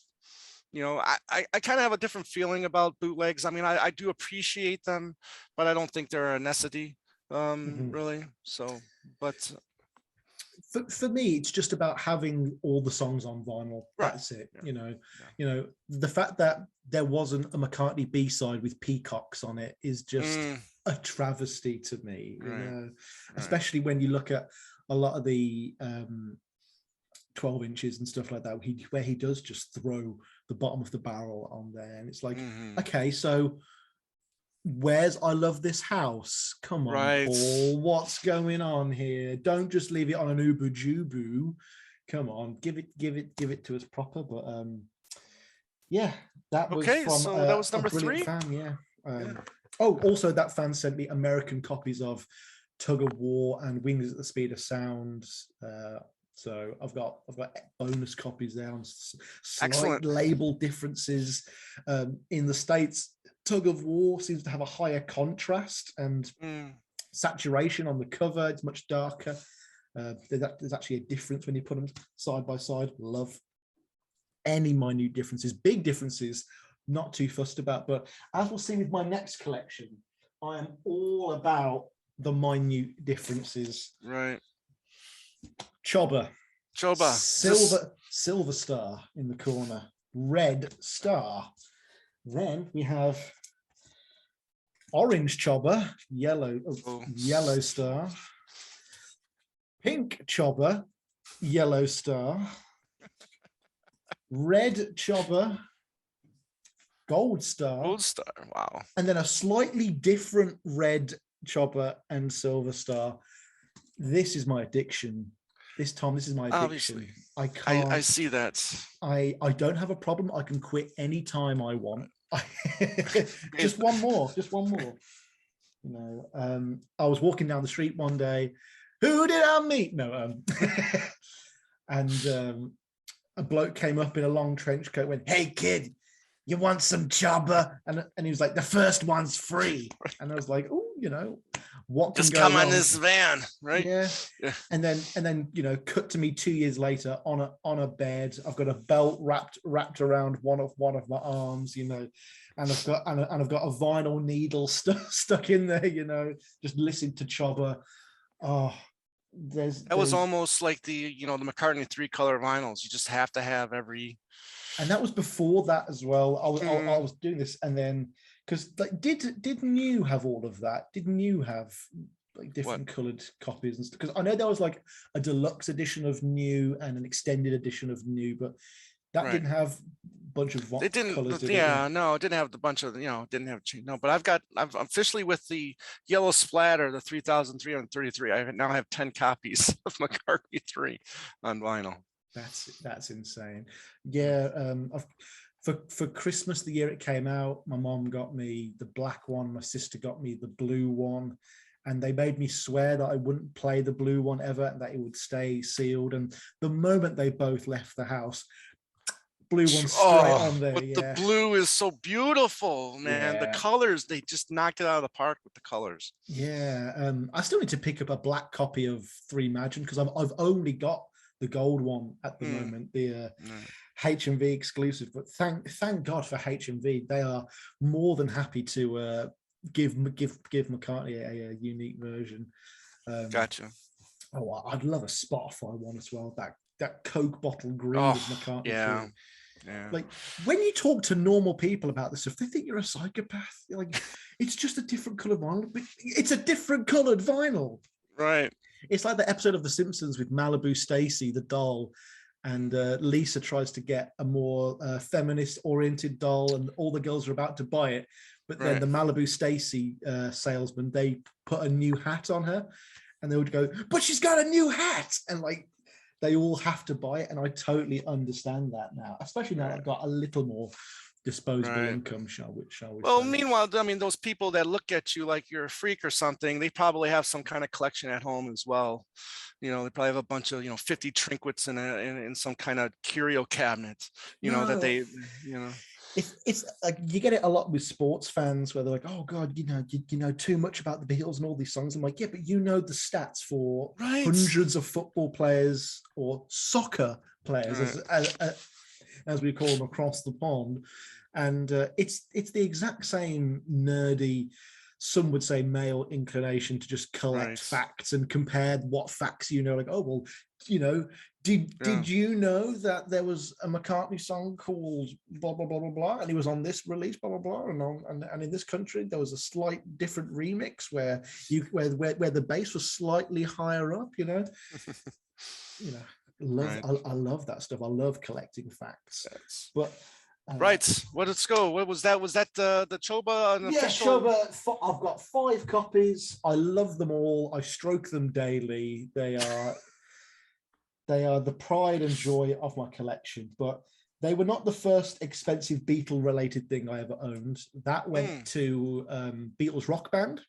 I kind of have a different feeling about bootlegs. I mean, I do appreciate them, but I don't think they're a necessity, really. So, but for me, it's just about having all the songs on vinyl. Right. That's it. Yeah. The fact that there wasn't a McCartney B-side with peacocks on it is just a travesty to me. Right. Especially when you look at a lot of the 12 inches and stuff like that, where he does just throw the bottom of the barrel on there, and it's like, okay, so where's I Love This House? Come on, Paul, what's going on here? Don't just leave it on an Ubu Jubu. Come on, give it to us proper. But yeah, that was okay. from So that was number 3. Fan, yeah. Oh, also that fan sent me American copies of Tug of War and Wings at the Speed of Sound. So I've got bonus copies there on slight label differences. In the States, Tug of War seems to have a higher contrast and saturation on the cover. It's much darker. There's actually a difference when you put them side by side. Love any minute differences. Big differences, not too fussed about. But as we'll see with my next collection, I am all about the minute differences. Right. Chobber. Silver star in the corner. Red star. Then we have orange chobber, yellow star. Pink chobber, yellow star. Red chobber, gold star. Wow. And then a slightly different red chobber and silver star. This is my addiction. This is my addiction. Obviously. I see that. I don't have a problem. I can quit any time I want. Just one more. I was walking down the street one day. Who did I meet? No. And a bloke came up in a long trench coat, went, "Hey kid, you want some chobber?" And he was like, "The first one's free." And I was like, "Oh, what can just go come wrong?" on this van, right? Yeah. And then cut to me 2 years later on a bed. I've got a belt wrapped around one of my arms, and I've got a vinyl needle stuck in there, just listening to chobber. Oh, that was almost like the McCartney 3-color vinyls. You just have to have every. And that was before that as well. I was doing this, and then because didn't you have all of that? Didn't you have like different coloured copies and stuff? Because I know there was like a deluxe edition of New and an extended edition of New, but that didn't have a bunch of it didn't colors. No, it didn't have the bunch of didn't have no. But I'm officially with the yellow splatter, the 3,333. I now have 10 copies of McCartney 3 on vinyl. That's insane. Yeah. For Christmas, the year it came out, my mom got me the black one, my sister got me the blue one, and they made me swear that I wouldn't play the blue one ever, and that it would stay sealed. And the moment they both left the house, blue one straight on there. But the blue is so beautiful, man. Yeah. The colors, they just knocked it out of the park with the colors. Yeah. I still need to pick up a black copy of 3 Imagine, because I've only got the gold one at the moment, the HMV exclusive. But thank God for HMV. They are more than happy to give McCartney a unique version. Gotcha. Oh, I'd love a Spotify one as well. That Coke bottle green with McCartney. Yeah. Like when you talk to normal people about this stuff, they think you're a psychopath. Like it's just a different colored vinyl. It's a different colored vinyl. Right. It's like the episode of The Simpsons with Malibu Stacy, the doll, and Lisa tries to get a more feminist-oriented doll, and all the girls are about to buy it. But then the Malibu Stacy salesman, they put a new hat on her, and they would go, "But she's got a new hat!" And like, they all have to buy it. And I totally understand that now, especially now I've got a little more disposable income, shall we well say. Meanwhile, I mean, those people that look at you like you're a freak or something, they probably have some kind of collection at home as well. They probably have a bunch of 50 trinkets in some kind of curio cabinet, that they it's like you get it a lot with sports fans where they're like, "Oh God, you know too much about the Beatles and all these songs." I'm like, yeah, but the stats for hundreds of football players or soccer players, as we call them across the pond. And it's the exact same nerdy some would say male inclination to just collect facts and compare what facts, like, oh, well, did you know that there was a McCartney song called blah, blah, blah, blah, blah, and he was on this release, blah, blah, blah, and in this country, there was a slight different remix where the bass was slightly higher up, I love that stuff. I love collecting facts. But right, let's go. What was that? Was that the Choba? Official... Choba. I've got 5 copies. I love them all. I stroke them daily. They are the pride and joy of my collection. But they were not the first expensive Beatle-related thing I ever owned. That went to Beatles Rock Band.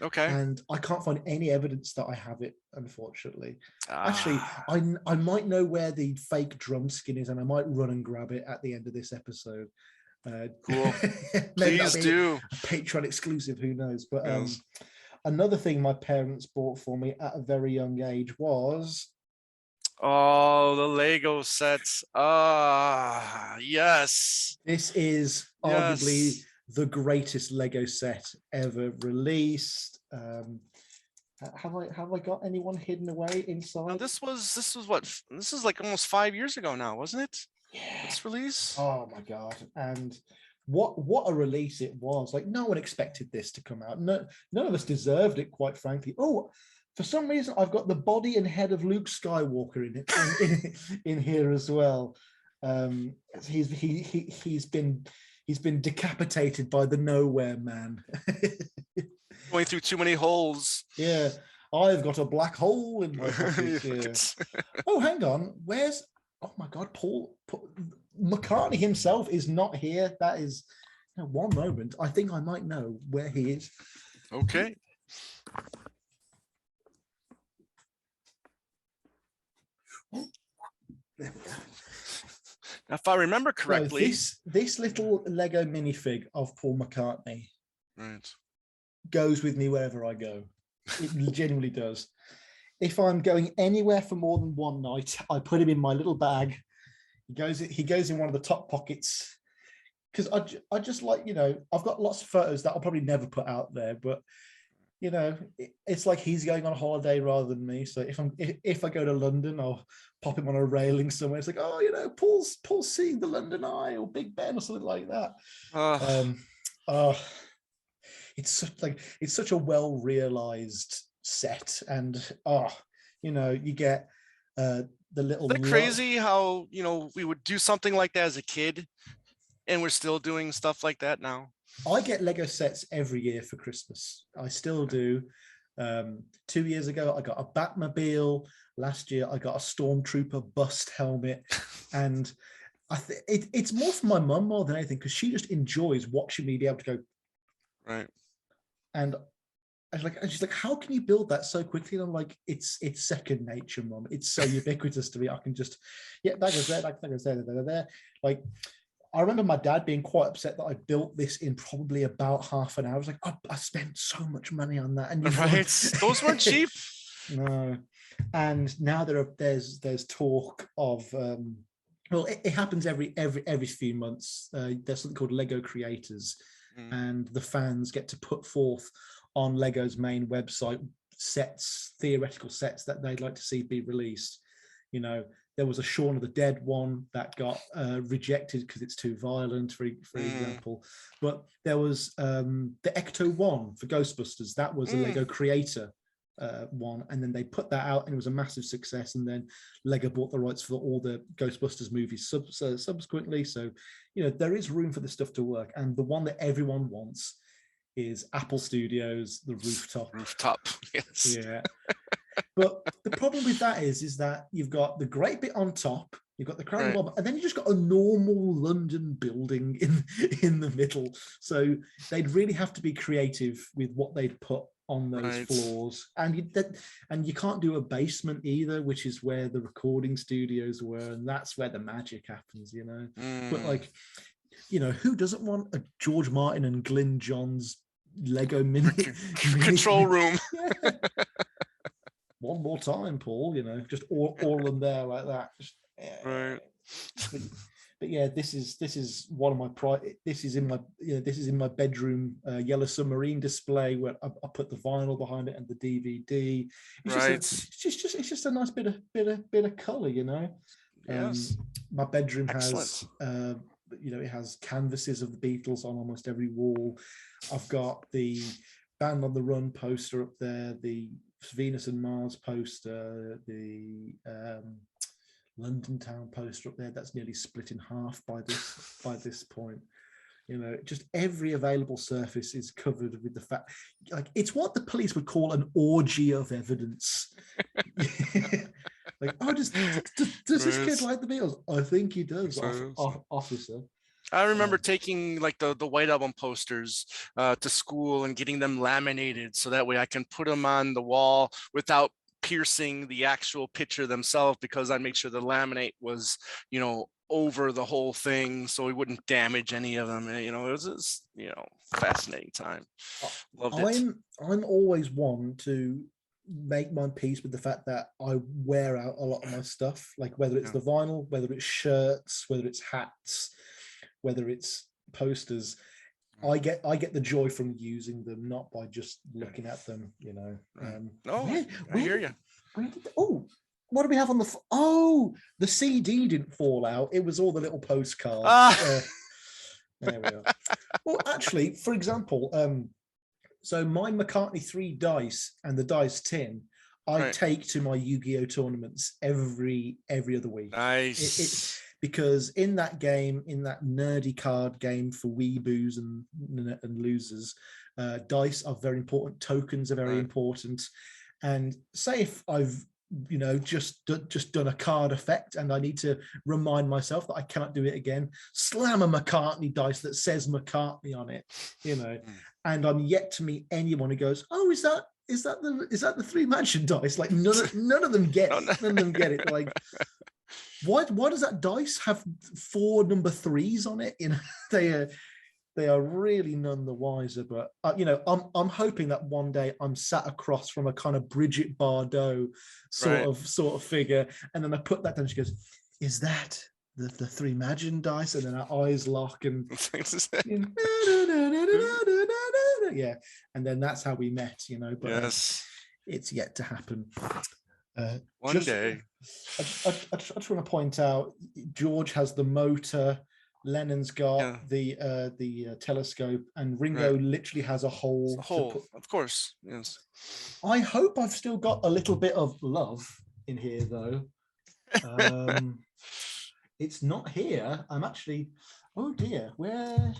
Okay. And I can't find any evidence that I have it, unfortunately. Actually, I might know where the fake drum skin is, and I might run and grab it at the end of this episode. Cool. Please do. A Patreon exclusive, who knows? But another thing my parents bought for me at a very young age was... Oh, the Lego sets. Yes. This is arguably the greatest Lego set ever released. Have I got anyone hidden away inside? No, this is like almost 5 years ago now, wasn't it? Yeah. This release. Oh my god! And what a release it was! Like, no one expected this to come out. None of us deserved it, quite frankly. Oh, for some reason, I've got the body and head of Luke Skywalker in here as well. He's been decapitated by the Nowhere Man. Going through too many holes. Yeah, I've got a black hole in my pocket. Yeah. Oh, hang on. Oh my God, Paul McCartney himself is not here. That is, one moment. I think I might know where he is. Okay. There we go. If I remember correctly, so this little Lego minifig of Paul McCartney goes with me wherever I go. It genuinely does. If I'm going anywhere for more than one night, I put him in my little bag. He goes in one of the top pockets, because I just like, I've got lots of photos that I'll probably never put out there, but it's like he's going on holiday rather than me. So if I go to London, I'll pop him on a railing somewhere. It's like, oh, Paul's seeing the London Eye or Big Ben or something like that. It's such a well realized set, and you get the little. Isn't it crazy how we would do something like that as a kid, and we're still doing stuff like that now? I get Lego sets every year for Christmas. I still do. 2 years ago, I got a Batmobile. Last year, I got a Stormtrooper bust helmet. And it's more for my mum more than anything, because she just enjoys watching me be able to go. Right. And she's like, how can you build that so quickly? And I'm like, it's second nature, Mum. It's so ubiquitous to me. I can just, that goes there, that goes there. Like, I remember my dad being quite upset that I built this in probably about half an hour. I was like, I spent so much money on that. And those weren't cheap. No. And now there's talk of, it happens every few months. There's something called Lego Creators, and the fans get to put forth on Lego's main website theoretical sets that they'd like to see be released. There was a Shaun of the Dead one that got rejected because it's too violent, for example. But there was the Ecto one for Ghostbusters. That was a Lego Creator one. And then they put that out, and it was a massive success. And then Lego bought the rights for all the Ghostbusters movies subsequently. So, there is room for this stuff to work. And the one that everyone wants is Apple Studios, the rooftop. Yes. Yeah. But the problem with that is that you've got the great bit on top, you've got the crown and and then you just got a normal London building in the middle. So they'd really have to be creative with what they'd put on those floors, and you can't do a basement either, which is where the recording studios were, and that's where the magic happens. But who doesn't want a George Martin and Glyn Johns Lego mini control room? Yeah. One more time, Paul, just all in there like that. Just, right. but yeah, this is one of my this is in my bedroom yellow submarine display where I put the vinyl behind it and the DVD. Right. It's just a nice bit of color, you know. Yes. My bedroom Excellent. has it has canvases of the Beatles on almost every wall. I've got the Band on the Run poster up there, the Venus and Mars poster, the London Town poster up there that's nearly split in half by this point. You know, just every available surface is covered with the fact, like, it's what the police would call an orgy of evidence. Like, oh, does this kid like the Beatles? I think he does, officer. I remember taking like the White Album posters to school and getting them laminated so that way I can put them on the wall without piercing the actual picture themselves, because I make sure the laminate was, you know, over the whole thing so we wouldn't damage any of them. You know, it was fascinating time. Loved it. I'm always one to make my peace with the fact that I wear out a lot of my stuff, like whether it's the vinyl, whether it's shirts, whether it's hats, whether it's posters. I get the joy from using them, not by just looking at them, you know. I hear you. What do we have on the the CD didn't fall out. It was all the little postcards. There we are. Well, actually, for example, so my McCartney 3 dice and the dice tin, I take to my Yu-Gi-Oh tournaments every other week. Nice. Because in that game, in that nerdy card game for weeboos and losers, dice are very important. Tokens are very important. And say if I've just done a card effect and I need to remind myself that I cannot do it again, slam a McCartney dice that says McCartney on it, you know. And I'm yet to meet anyone who goes, oh, is that the Three Mansion dice? Like none of them get it. None of them get it. They're like, why does that dice have 4 number 3s on it? You know, they are really none the wiser. But I'm hoping that one day I'm sat across from a kind of Bridget Bardot sort of figure, and then I put that down. She goes, "Is that the Three Mansion dice?" And then our eyes lock, and yeah, and then that's how we met. You know, but it's yet to happen. One day. I just want to point out, George has the motor, Lennon's got the telescope, and Ringo literally has a hole. Of course, yes. I hope I've still got a little bit of love in here, though. It's not here. I'm actually. Oh dear, where?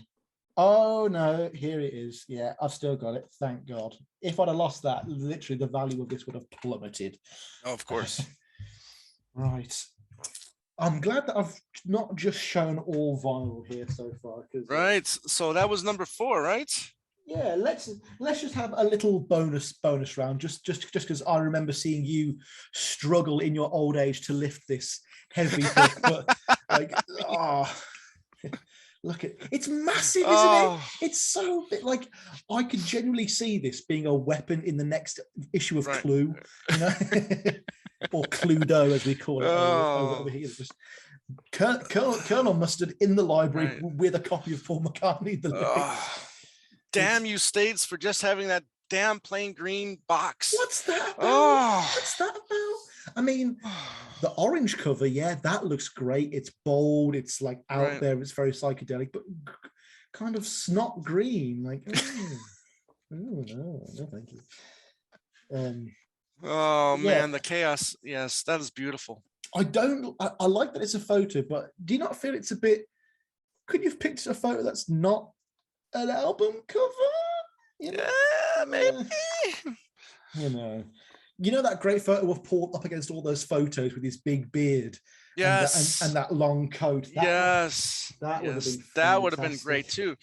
Oh no, here it is. Yeah, I've still got it. Thank God. If I'd have lost that, literally the value of this would have plummeted. Oh, of course. Right. I'm glad that I've not just shown all vinyl here so far. Right. So that was number 4, right? Yeah. Let's just have a little bonus round, just because I remember seeing you struggle in your old age to lift this heavy book, but like, look at it's massive, isn't it? It's so big. Like, I could genuinely see this being a weapon in the next issue of Clue, you know, or Cluedo as we call it over here. Just Colonel Mustard in the library with a copy of Paul McCartney. Damn you, States, for just having that damn plain green box. What's that about? What's that about? I mean, the orange cover, yeah, that looks great. It's bold. It's like out there. It's very psychedelic, but kind of snot green. Like, no, thank you. Man, the chaos. Yes, that is beautiful. I like that it's a photo, but do you not feel it's a bit? Could you have picked a photo that's not an album cover? Yeah, maybe. You know that great photo of Paul up against all those photos with his big beard, and that long coat. That would have been great too.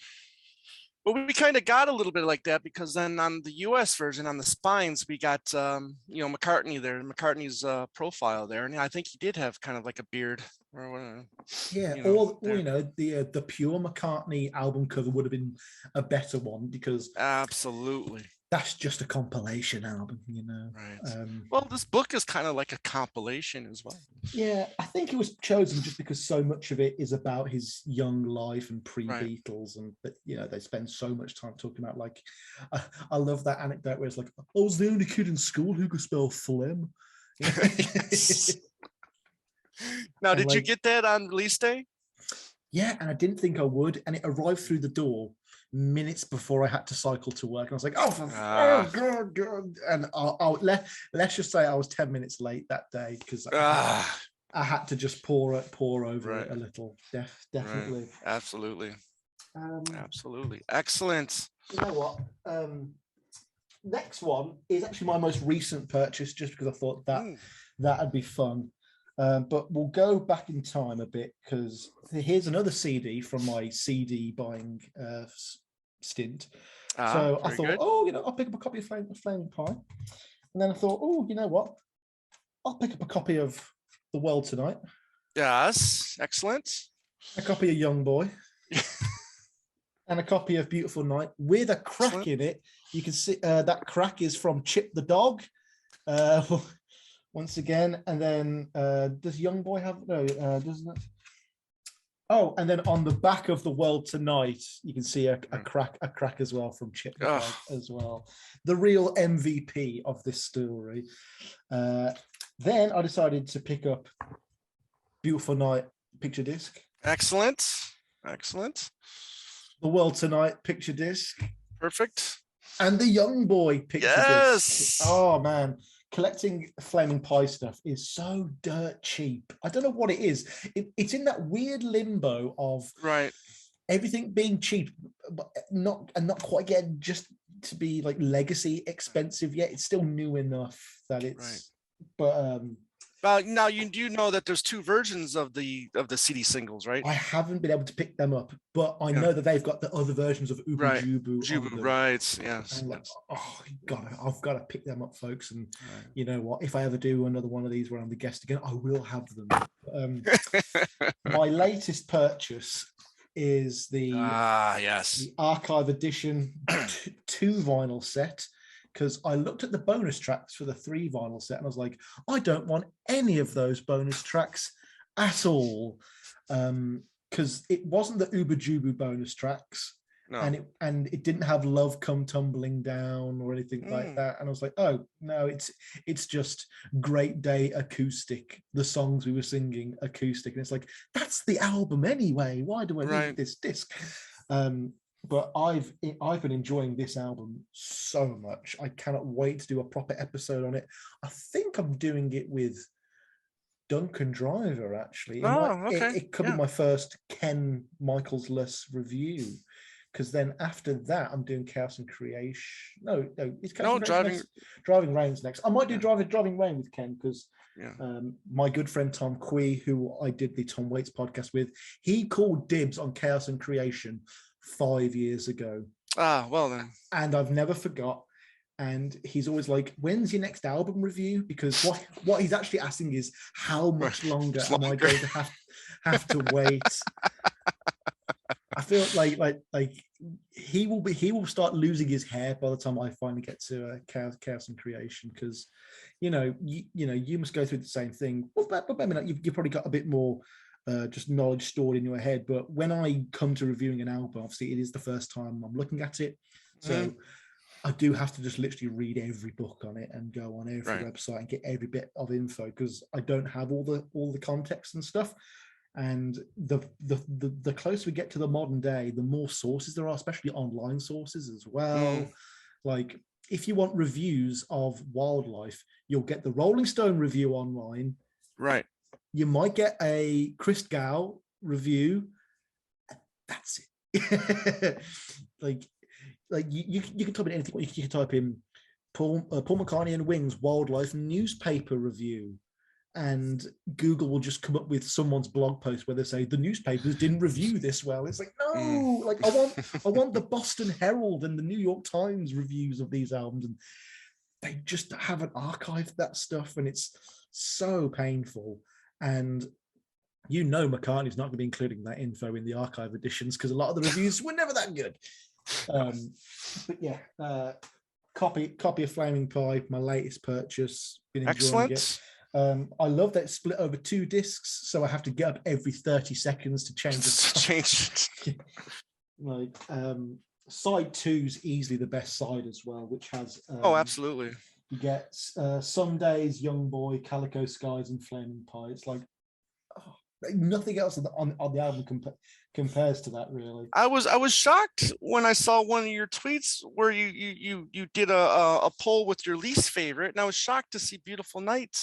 But we kind of got a little bit like that, because then on the US version, on the spines, we got McCartney there, McCartney's profile there, and I think he did have kind of like a beard or whatever. Yeah, the pure McCartney album cover would have been a better one, because absolutely that's just a compilation album, you know. Right. Well, this book is kind of like a compilation as well. Yeah, I think it was chosen just because so much of it is about his young life and pre-Beatles, and that, you know, they spend so much time talking about, like, I love that anecdote where it's like, I was the only kid in school who could spell phlegm. Yes. Now, did you get that on release day? Yeah, and I didn't think I would, and it arrived through the door minutes before I had to cycle to work. And I was like, oh God. And let's just say I was 10 minutes late that day because I had to just pour over it a little. Definitely. Right. Absolutely. Absolutely. Excellent. You know what? Next one is actually my most recent purchase, just because I thought that'd be fun. But we'll go back in time a bit, because here's another CD from my CD buying stint. So I thought, I'll pick up a copy of Flaming Pie. And then I thought, you know what? I'll pick up a copy of The World Tonight. Yes, excellent. A copy of Young Boy. And a copy of Beautiful Night with a crack in it. You can see that crack is from Chip the Dog. Once again, and then does Young Boy have doesn't it? Oh, and then on the back of The World Tonight, you can see a crack as well from Chip the Dog as well. The real MVP of this story. Then I decided to pick up Beautiful Night picture disc. Excellent. The World Tonight picture disc. Perfect. And the Young Boy picture disc. Oh man. Collecting Flaming Pie stuff is so dirt cheap. I don't know what it is. It's in that weird limbo of everything being cheap, but not quite getting just to be like legacy expensive yet. It's still new enough that it's. But now you do know that there's two versions of the CD singles, right? I haven't been able to pick them up, but I know that they've got the other versions of Ubu Jubu. Right? Yes. Like, I've got to pick them up, folks. And you know what? If I ever do another one of these where I'm the guest again, I will have them. My latest purchase is the archive edition 2 vinyl set. Because I looked at the bonus tracks for the 3 vinyl set and I was like, I don't want any of those bonus tracks at all. Because it wasn't the Uber Jubu bonus tracks. No. And it didn't have Love Come Tumbling Down or anything like that. And I was like, oh no, it's just Great Day acoustic, the songs we were singing acoustic. And it's like, that's the album anyway. Why do I need this disc? But I've been enjoying this album so much. I cannot wait to do a proper episode on it. I think I'm doing it with Duncan Driver, actually. It could be my first Ken Michaels-less review. Because then after that, I'm doing Chaos and Creation. No, it's Driving Rain's next. I might do Driving Rain with Ken, because my good friend Tom Quee, who I did the Tom Waits podcast with, he called dibs on Chaos and Creation 5 years ago. Well then. And I've never forgot. And he's always like, when's your next album review? Because what he's actually asking is, how much longer am I going to have to wait? I feel like he will start losing his hair by the time I finally get to Chaos and Creation, because you must go through the same thing. But I mean, you've probably got a bit more just knowledge stored in your head. But when I come to reviewing an album, obviously it is the first time I'm looking at it, so I do have to just literally read every book on it and go on every website and get every bit of info, because I don't have all the context and stuff. And the closer we get to the modern day, the more sources there are, especially online sources as well. Like, if you want reviews of wildlife, you'll get the Rolling Stone review online. Right. You might get a Chris Gow review. That's it. like you can type in anything. You can type in Paul McCartney and Wings wildlife newspaper review, and Google will just come up with someone's blog post where they say the newspapers didn't review this well. It's like, no, like I want the Boston Herald and the New York Times reviews of these albums, and they just haven't archived that stuff, and it's so painful. And McCartney's not going to be including that info in the archive editions, because a lot of the reviews were never that good. But yeah, copy of Flaming Pie, my latest purchase. Been enjoying Excellent. it. I love that it's split over 2 discs, so I have to get up every 30 seconds to change the Change it. Like side 2's easily the best side as well, which has Oh, absolutely. you get Some Days, Young Boy, Calico Skies, and Flaming Pie. It's like nothing else on the album compares to that, really. I was shocked when I saw one of your tweets where you did a poll with your least favorite, and I was shocked to see Beautiful Night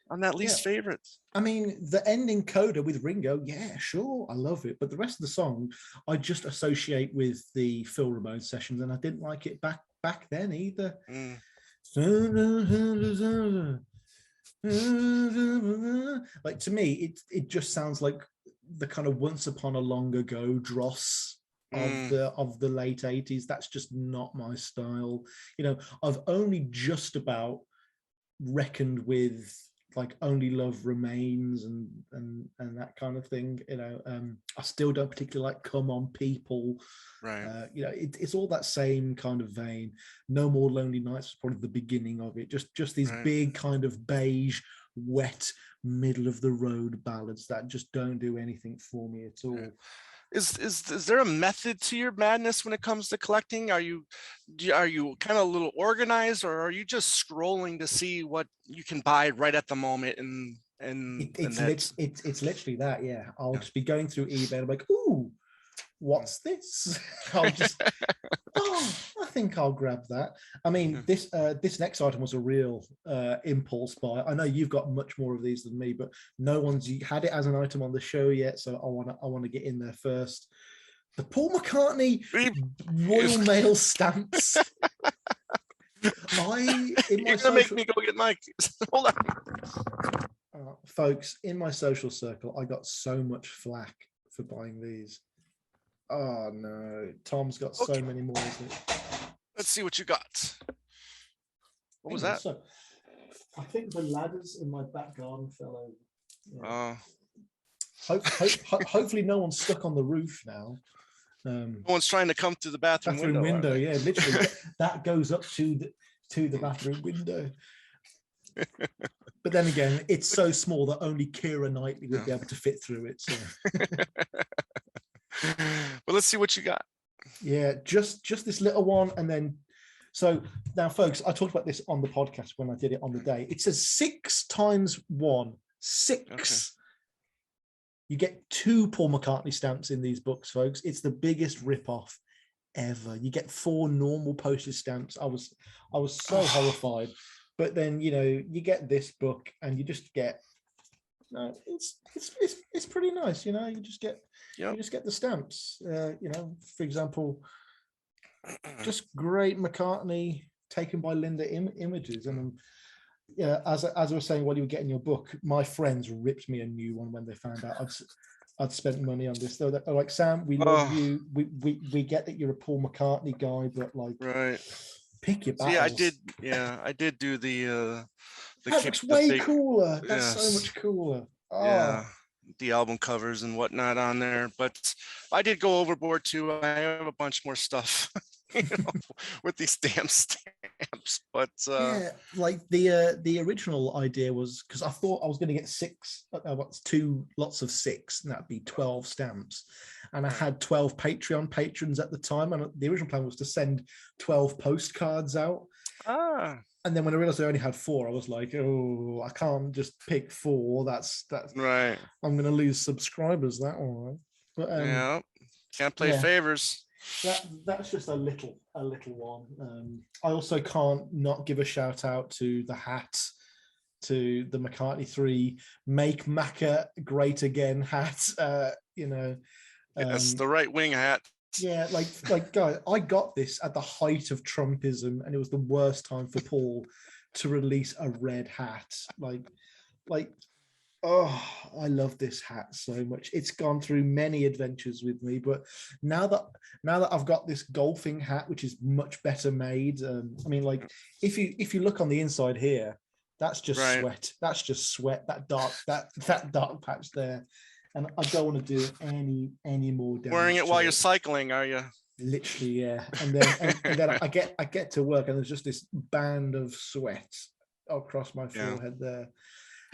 on that least favorite. I mean, the ending coda with Ringo, yeah, sure, I love it. But the rest of the song, I just associate with the Phil Ramone sessions, and I didn't like it back then either. Like, to me, it just sounds like the kind of Once Upon a Long Ago dross of the late 80s. That's just not my style. You know, I've only just about reckoned with like Only Love Remains and that kind of thing. You know, I still don't particularly like Come On People. Right. You know, it's all that same kind of vein. No More Lonely Nights was probably the beginning of it. Just these big kind of beige, wet, middle of the road ballads that just don't do anything for me at all. Is there a method to your madness when it comes to collecting? Are you kind of a little organized, or are you just scrolling to see what you can buy right at the moment? It's literally that. Yeah, I'll just be going through eBay and I'm like, ooh, what's this? I'll just I think I'll grab that. I mean, this next item was a real impulse buy. I know you've got much more of these than me, but no one's had it as an item on the show yet, so I want to get in there first. The Paul McCartney Royal Mail stamps. You're gonna make me go get Mike. Hold on, folks. In my social circle, I got so much flack for buying these. Oh no, Tom's got so many more, isn't it? Let's see what you got. What was that? So, I think the ladders in my back garden fell over. Hopefully no one's stuck on the roof now. No one's trying to come through the bathroom window. Yeah, literally. That goes up to the bathroom window. But then again, it's so small that only Keira Knightley would be able to fit through it. So. Well, let's see what you got. Yeah, just this little one, and then so now, folks, I talked about this on the podcast when I did it on the day. It says 6 times 1, 6. Okay. You get 2 Paul McCartney stamps in these books, folks. It's the biggest rip-off ever. You get 4 normal postage stamps. I was so horrified, but then you get this book, and you just get. It's pretty nice, you just get the stamps. For example, just great McCartney taken by Linda images. And as I was saying while you were getting your book, my friends ripped me a new one when they found out I'd spent money on this. They're like, Sam, we love you. We get that you're a Paul McCartney guy, but like, pick your battles. I did do the that looks way cooler. That's so much cooler. Yeah, the album covers and whatnot on there, but I did go overboard too. I have a bunch more stuff with these damn stamps, but like the original idea was, because I thought I was going to get 2 lots of 6, and that'd be 12 stamps, and I had 12 Patreon patrons at the time, and the original plan was to send 12 postcards out. And then when I realized I only had 4, I was like, oh, I can't just pick 4. That's right. I'm going to lose subscribers that one. But can't play favors. That's just a little one. I also can't not give a shout out to the hat, to the McCartney 3 Make Macca Great Again hat. Yes, the right wing hat. Yeah, like guys, I got this at the height of Trumpism, and it was the worst time for Paul to release a red hat. Like, oh, I love this hat so much. It's gone through many adventures with me, but now that I've got this golfing hat, which is much better made. I mean, like, if you look on the inside here, that's just sweat. That's just sweat. That dark patch there. And I don't want to do any more damage. Wearing it while you're cycling, are you? Literally, yeah. And then I get to work and there's just this band of sweat across my forehead there.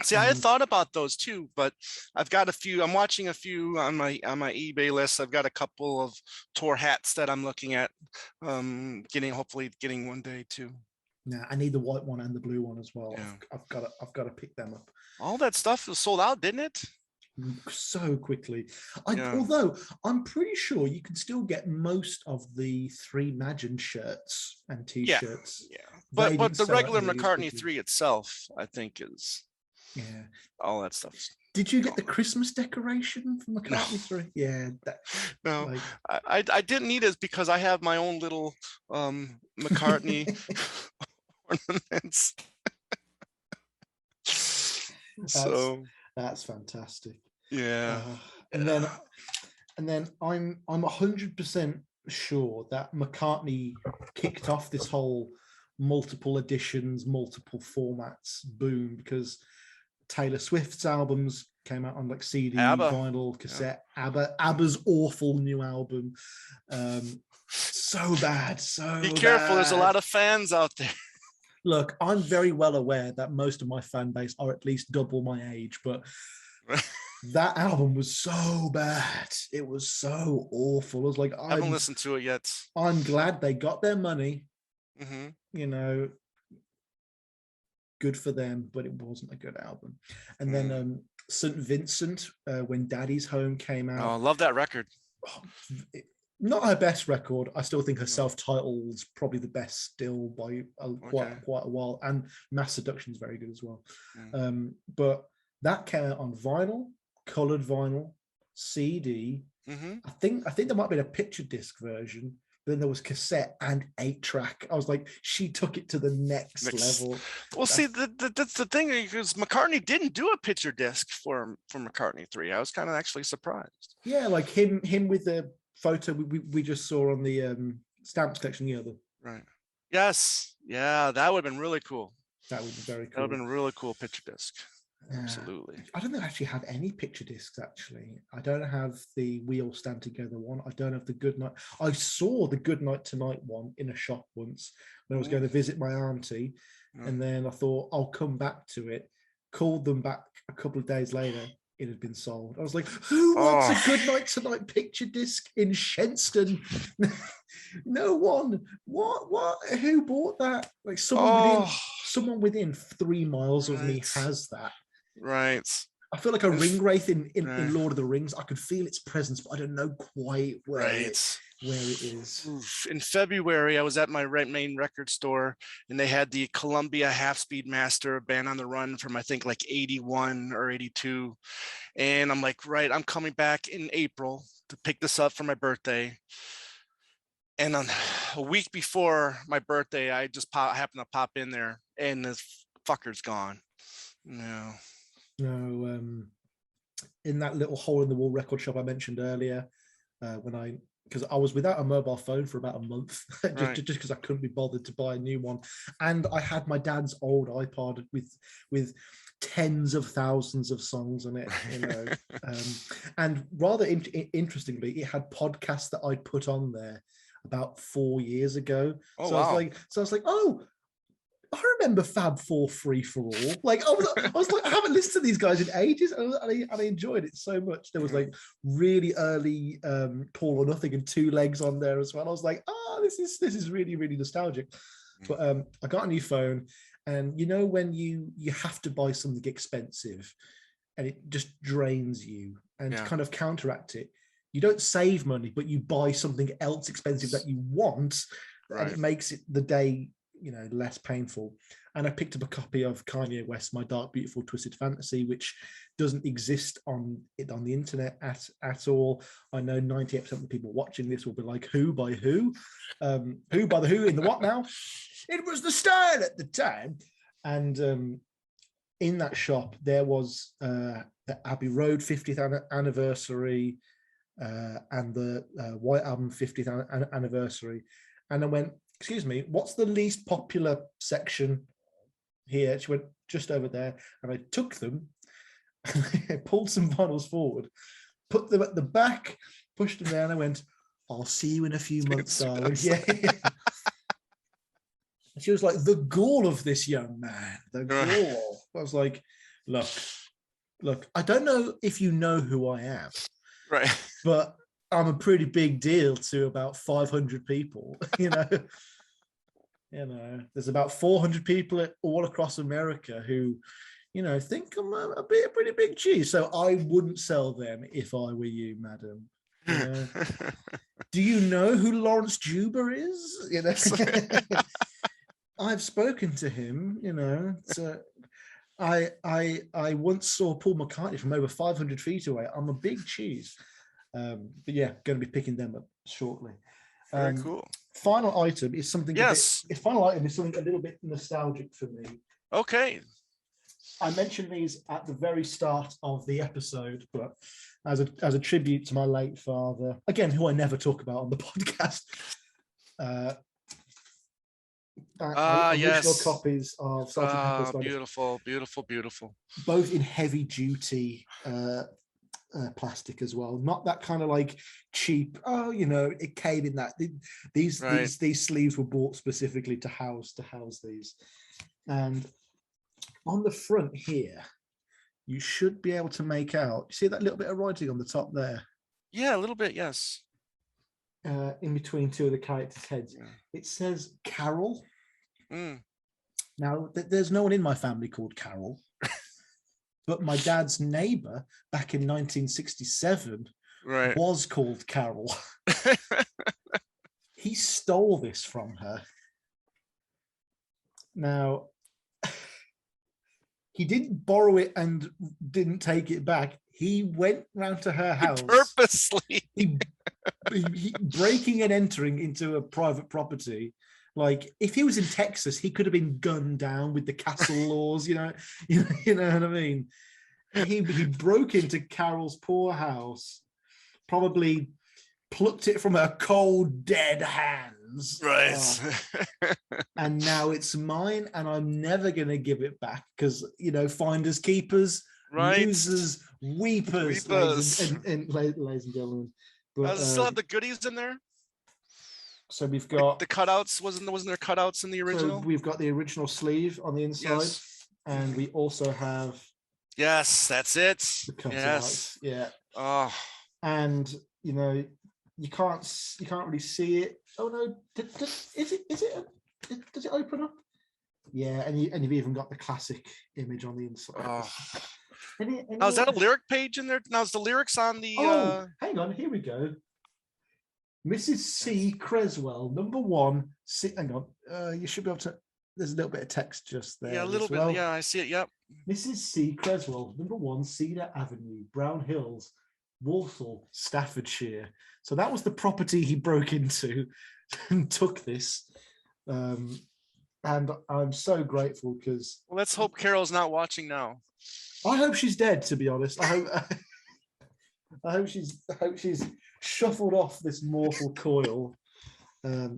See, I had thought about those too, but I've got a few. I'm watching a few on my eBay list. I've got a couple of tour hats that I'm looking at, hopefully getting one day too. Yeah, I need the white one and the blue one as well. Yeah. I've got to pick them up. All that stuff was sold out, didn't it? So quickly. Although I'm pretty sure you can still get most of the 3 Imagine shirts and t-shirts. Yeah. But the regular McCartney 3 itself, I think, is all that stuff. Did you get the Christmas decoration from McCartney 3? Yeah. No, I didn't need it because I have my own little McCartney ornaments. That's fantastic. Yeah. And then I'm 100% sure that McCartney kicked off this whole multiple editions, multiple formats boom because Taylor Swift's albums came out on like CD, ABBA. vinyl, cassette. ABBA's awful new album, so bad. So be careful. Bad. There's a lot of fans out there. Look, I'm very well aware that most of my fan base are at least double my age, but that album was so bad. It was so awful. I was like, I haven't listened to it yet. I'm glad they got their money. Mm-hmm. You know, good for them, but it wasn't a good album. And then St. Vincent, When Daddy's Home came out. Oh, I love that record. Not her best record. I still think her self-titled's probably the best still by quite a while. And Mass Seduction is very good as well. But that came out on vinyl, colored vinyl, CD. Mm-hmm. I think there might be a picture disc version. Then there was cassette and 8-track. I was like, she took it to the next level. Well, see, that's the thing, because McCartney didn't do a picture disc for McCartney 3. I was kind of actually surprised. Yeah, like him with the photo we just saw on the stamps collection the other. Right. Yes. Yeah, that would have been really cool. That would be very cool. That would have been a really cool picture disc. Absolutely. I don't think I actually have any picture discs, actually. I don't have the We All Stand Together one. I don't have the Good Night. I saw the Good Night Tonight one in a shop once when I was going to visit my auntie. And then I thought, I'll come back to it. Called them back a couple of days later. It had been sold. I was like, who wants a Good Night Tonight picture disc in Shenston? No one. What? Who bought that? Like someone within 3 miles of me has that. Right. I feel like a ring wraith in Lord of the Rings. I could feel its presence, but I don't know quite where it is. In February, I was at my main record store, and they had the Columbia Half-Speed Master, Band on the Run from, I think, like 81 or 82. And I'm like, right, I'm coming back in April to pick this up for my birthday. And on a week before my birthday, I just happened to pop in there, and this fucker's gone. No, in that little hole in the wall record shop I mentioned earlier, because I was without a mobile phone for about a month, just because I couldn't be bothered to buy a new one, and I had my dad's old iPod with tens of thousands of songs on it, you know, and rather interestingly, it had podcasts that I'd put on there about 4 years ago. I was like, oh, I remember Fab Four Free for All. Like I was like, I haven't listened to these guys in ages, and I enjoyed it so much. There was like really early Paul or Nothing and Two Legs on there as well. I was like, this is really, really nostalgic. But I got a new phone, and you know when you have to buy something expensive, and it just drains you, and to kind of counteract it, you don't save money, but you buy something else expensive that you want, and it makes it the day, you know, less painful. And I picked up a copy of Kanye West, My Dark Beautiful Twisted Fantasy, which doesn't exist on the internet at all. I know 98% of the people watching this will be like, who by who? Who by the who in the what now? It was the style at the time. And in that shop, there was the Abbey Road 50th anniversary and the White Album 50th anniversary. And I went, excuse me, what's the least popular section here? She went, just over there. And I took them, and I pulled some vinyls forward, put them at the back, pushed them down. I went, I'll see you in a few months, darling. Yes. Yeah. She was like, the gall of this young man, the gall. I was like, look, I don't know if you know who I am, Right. but I'm a pretty big deal to about 500 people, you know. There's about 400 people all across America who, think I'm a pretty big cheese. So I wouldn't sell them if I were you, madam. Do you know who Lawrence Juba is? I've spoken to him. I once saw Paul McCartney from over 500 feet away. I'm a big cheese. But yeah, going to be picking them up shortly. Very cool. Final item is something. Yes. Final item is something a little bit nostalgic for me. Okay. I mentioned these at the very start of the episode, but as a tribute to my late father, again, who I never talk about on the podcast. Original copies of Sergeant Pepper's. Beautiful, beautiful, beautiful. Both in heavy duty plastic as well, not that kind of like cheap. It came in that. These sleeves were bought specifically to house these, and on the front here, you should be able to make out. You see that little bit of writing on the top there? Yeah, a little bit. Yes. In between two of the characters' heads, it says Carol. Now, there's no one in my family called Carol, but my dad's neighbor back in 1967 was called Carol. He stole this from her. Now, he didn't borrow it and didn't take it back. He went round to her house purposely. He breaking and entering into a private property. Like, if he was in Texas, he could have been gunned down with the castle laws. You know what I mean. He broke into Carol's poor house, probably plucked it from her cold, dead hands. Right. And now it's mine, and I'm never going to give it back because, finders keepers, losers weepers, ladies and gentlemen. But, does it still have the goodies in there? So we've got the cutouts. Wasn't there cutouts in the original? So we've got the original sleeve on the inside, and we also have. Yes, that's it. The cutouts. Yeah. Oh. And you can't really see it. Oh no! Does it open up? Yeah, and you've even got the classic image on the inside. Oh. Now, is that a lyric page in there? Now, is the lyrics on the? Hang on. Here we go. Mrs. C. Creswell, number 1. Hang on. You should be able to. There's a little bit of text just there. Yeah, a little bit. Yeah, I see it. Yep. Mrs. C. Creswell, number 1, Cedar Avenue, Brown Hills, Walsall, Staffordshire. So that was the property he broke into and took this. And I'm so grateful because. Well, let's hope Carol's not watching now. I hope she's dead. To be honest, I hope she's shuffled off this mortal coil.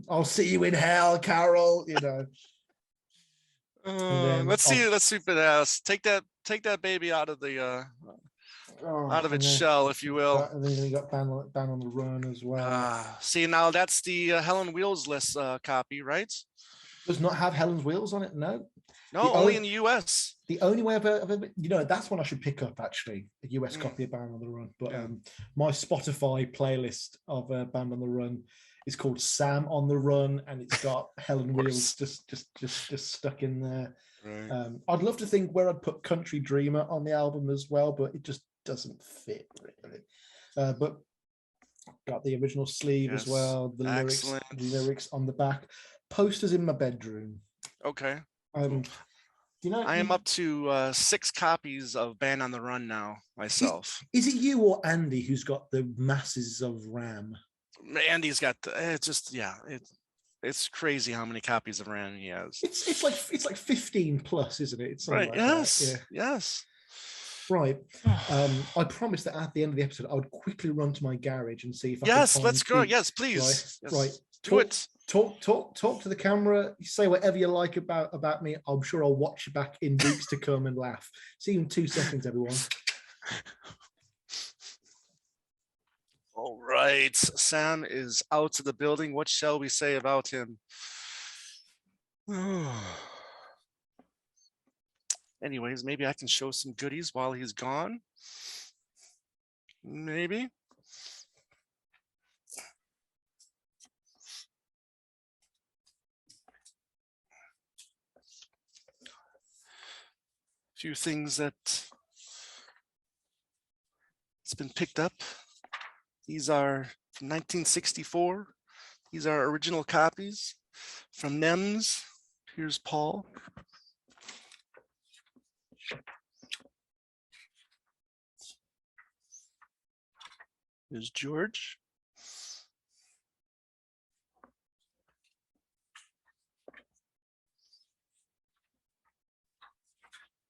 I'll see you in hell, Carol. Let's see if it has. Take that baby out of the out of its shell, if you will. And then you got Band on the Run as well. See, now that's the Helen Wheels-less copy, right? Does not have Helen's Wheels on it. No, only in the US. The only way I've ever, that's one I should pick up, actually, a US copy of Band on the Run. But my Spotify playlist of Band on the Run is called Sam on the Run, and it's got Helen Wheels just stuck in there. Right. I'd love to think where I'd put Country Dreamer on the album as well, but it just doesn't fit really. But got the original sleeve as well, the lyrics on the back, posters in my bedroom. Okay. Cool. I am up to 6 copies of Band on the Run now myself. Is it you or Andy who's got the masses of RAM? Andy's got it's crazy how many copies of RAM he has. It's like 15 plus, isn't it? It's right. Like yes. Yes. Right. I promised that at the end of the episode I would quickly run to my garage and see if I can find let's go. Yes, please. Right. Do it. Talk to the camera. Say whatever you like about me. I'm sure I'll watch you back in weeks to come and laugh. See you in 2 seconds, everyone. All right, Sam is out of the building. What shall we say about him? Anyways, maybe I can show some goodies while he's gone. Maybe. A few things that it's been picked up. These are from 1964. These are original copies from NEMS. Here's Paul. Here's George.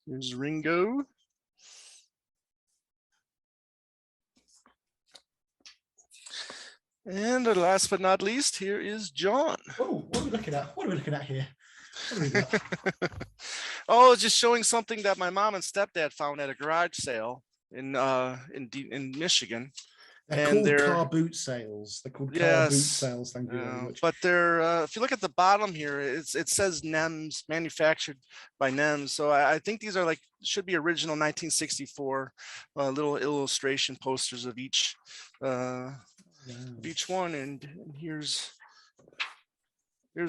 Here's Ringo. And last but not least, here is John. Oh, what are we looking at? What are we looking at here? Oh, just showing something that my mom and stepdad found at a garage sale in Michigan. They're called car boot sales. They're called car boot sales. Thank you very much. But they're, if you look at the bottom here, it says NEMS, manufactured by NEMS. So I think these are like, should be original 1964 little illustration posters of each one. And here's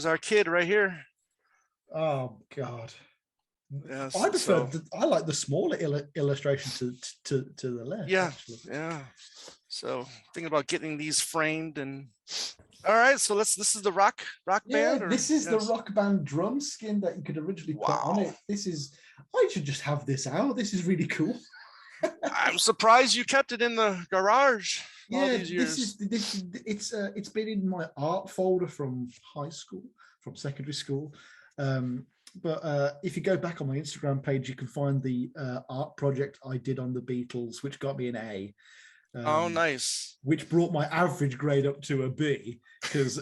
our kid right here. Oh God. Yes, I prefer. I like the smaller illustration to the left. Yeah, actually. yeah. So thinking about getting these framed and. All right, so this is the rock band. This is the rock band drum skin that you could originally put on it. This is. I should just have this out. This is really cool. I'm surprised you kept it in the garage. All these years. It's been in my art folder from high school, from secondary school. But if you go back on my Instagram page, you can find the art project I did on the Beatles, which got me an A. Oh, nice. Which brought my average grade up to a B, because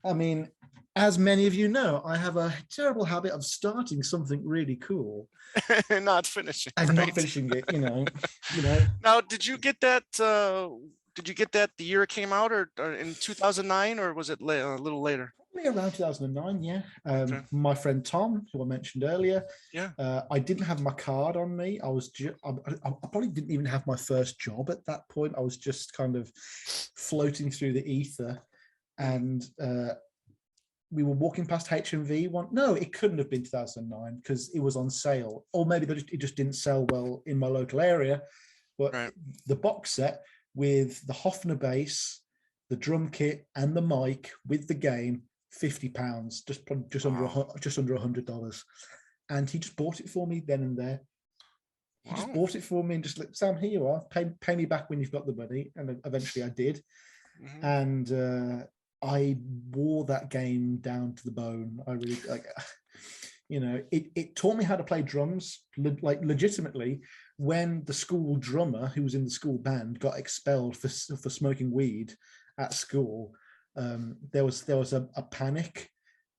I mean, as many of you know, I have a terrible habit of starting something really cool and not finishing. And not finishing it, you know. Now, did you get that? Did you get that the year it came out, or in 2009, or was it a little later? Around 2009, yeah. My friend Tom, who I mentioned earlier, I didn't have my card on me. I probably didn't even have my first job at that point. I was just kind of floating through the ether, and we were walking past HMV. No, it couldn't have been 2009 because it was on sale, or maybe it just didn't sell well in my local area. But the box set with the Hofner bass, the drum kit, and the mic with the game. £50, just under $100, and he just bought it for me then and there. He just bought it for me and just like, Sam, here you are. Pay me back when you've got the money, and eventually I did. And I wore that game down to the bone. I really it taught me how to play drums, like legitimately. When the school drummer, who was in the school band, got expelled for smoking weed at school. There was a panic,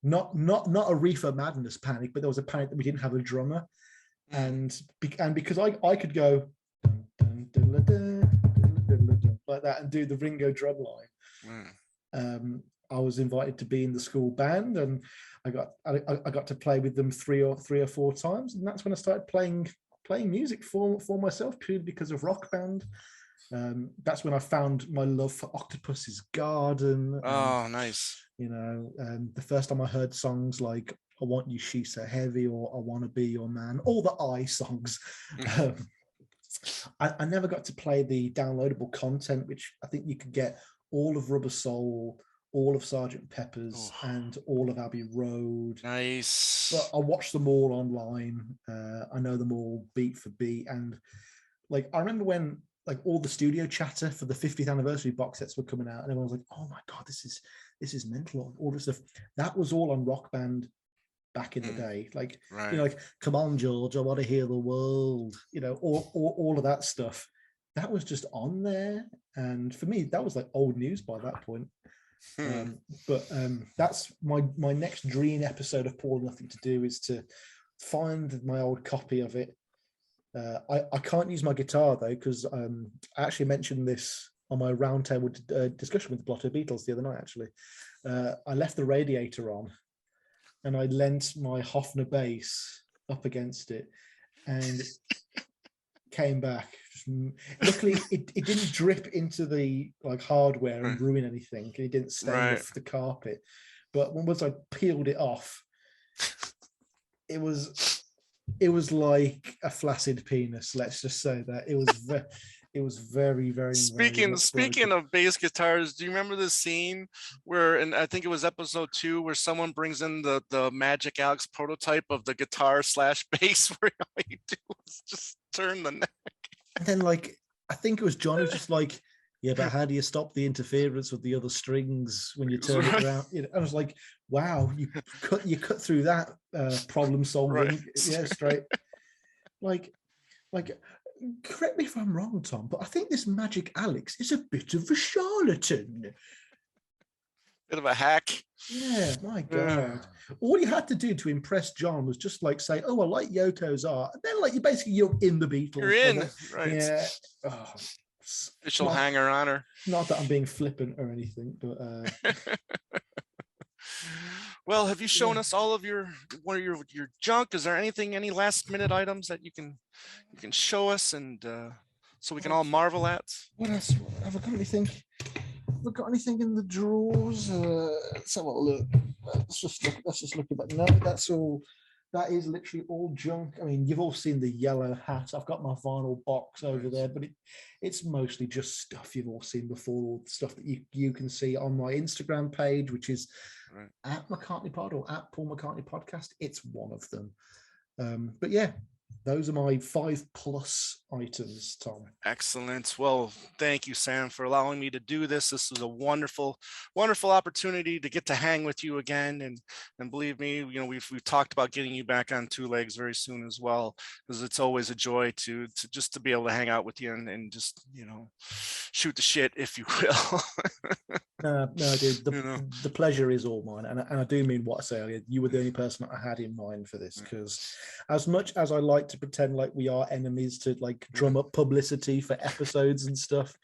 not a reefer madness panic, but there was a panic that we didn't have a drummer, and because I could go like that and do the Ringo drum line. I was invited to be in the school band, and I got to play with them three or four times, and that's when I started playing music for myself, purely because of Rock Band. That's when I found my love for Octopus's Garden. Oh, nice. The first time I heard songs like I Want You, She's So Heavy, or I Want to Be Your Man, all the I songs. I never got to play the downloadable content, which I think you could get all of Rubber Soul, all of Sgt. Pepper's, and all of Abbey Road. Nice. But I watched them all online. I know them all beat for beat. And like, I remember when like all the studio chatter for the 50th anniversary box sets were coming out, and everyone was like, "Oh my god, this is mental!" All this stuff that was all on Rock Band back in the day. Like, like, "Come on, George, I want to hear the world." All of that stuff. That was just on there, and for me, that was like old news by that point. But that's my next dream episode of Paul Nothing to Do is to find my old copy of it. I can't use my guitar though, because I actually mentioned this on my roundtable discussion with the Blotto Beatles the other night. Actually, I left the radiator on, and I leant my Hofner bass up against it, and came back. Luckily, it didn't drip into the hardware and ruin anything. It didn't stain the carpet. But once I peeled it off, it was like a flaccid penis. Let's just say that it was very, very. Speaking of bass guitars, do you remember the scene where, and I think it was episode 2, where someone brings in the Magic Alex prototype of the guitar / bass, where all you do is just turn the neck. And then I think it was John who's just like, yeah, but how do you stop the interference with the other strings when you turn it around? I was like, wow, you cut through that problem solving, straight. Correct me if I'm wrong, Tom, but I think this Magic Alex is a bit of a charlatan. Bit of a hack. Yeah, my God. All you had to do to impress John was just say, oh, I like Yoko's art. And then you're in the Beatles. You're in, right. Yeah. Official hanger honor. Not that I'm being flippant or anything, but well, have you shown us all of your junk? Is there any last minute items that you can show us, and so we can all marvel at? What else? Have I got anything? Have I got anything in the drawers? Let's have a look. Let's just look at that. No, that's all. That is literally all junk. I mean, you've all seen the yellow hat. I've got my vinyl box over there, but it's mostly just stuff you've all seen before, all stuff that you can see on my Instagram page, which is at McCartney Pod or at Paul McCartney Podcast. It's one of them. But yeah, those are my 5+ items, Tom. Excellent. Well, thank you, Sam, for allowing me to do this. This was a wonderful, wonderful opportunity to get to hang with you again. And believe me, we've talked about getting you back on 2 legs very soon as well, because it's always a joy to just to be able to hang out with you and just, shoot the shit, if you will. No, dude, the pleasure is all mine. And I do mean what I say earlier. You were the only person I had in mind for this, because as much as I like to pretend like we are enemies to drum up publicity for episodes and stuff,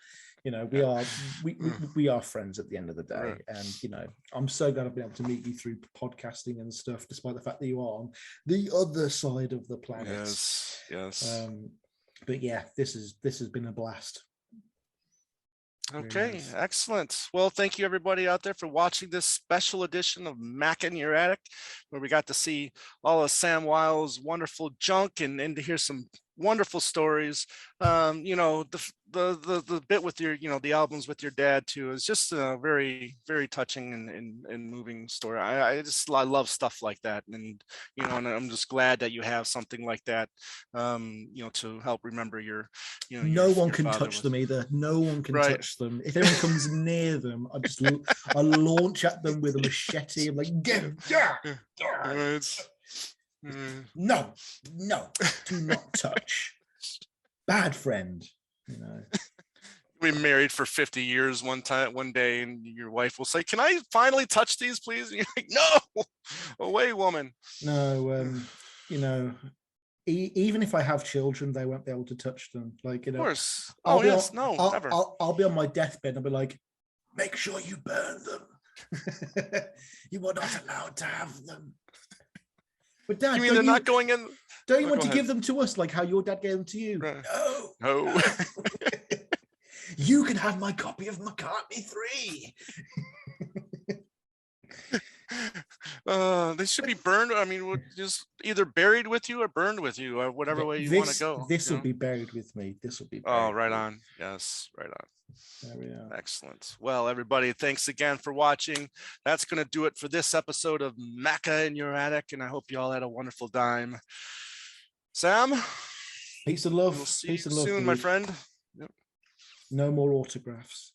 we are friends at the end of the day. And I'm so glad I've been able to meet you through podcasting and stuff, despite the fact that you are on the other side of the planet. Yes. But yeah, this has been a blast. Okay, excellent. Well, thank you everybody out there for watching this special edition of Macca in Your Attic, where we got to see all of Sam Weil's wonderful junk and to hear some wonderful stories. The bit with your, the albums with your dad too, is just a very, very touching and moving story. I love stuff like that, and and I'm just glad that you have something like that, to help remember your, no one can touch them either. No one can touch them. If anyone comes near them, I launch at them with a machete. I'm like, get him. No, do not touch. Bad friend. We married for 50 years one day, and your wife will say, "Can I finally touch these, please?" And you're like, "No, away, woman." No, even if I have children, they won't be able to touch them. Of course. Never. I'll be on my deathbed and I'll be like, make sure you burn them. You are not allowed to have them. But Dad, you mean they're not going in? Don't you want to give them to us like how your dad gave them to you? No. You can have my copy of McCartney 3. They should be burned. I mean, just either buried with you or burned with you, or whatever way you want to go. This will be buried with me. This will be buried. Oh, right on. Yes, right on. There we are. Excellent. Well, everybody, thanks again for watching. That's going to do it for this episode of Macca in Your Attic, and I hope you all had a wonderful time. Sam? Peace and love. We'll see you soon, my friend. No more autographs.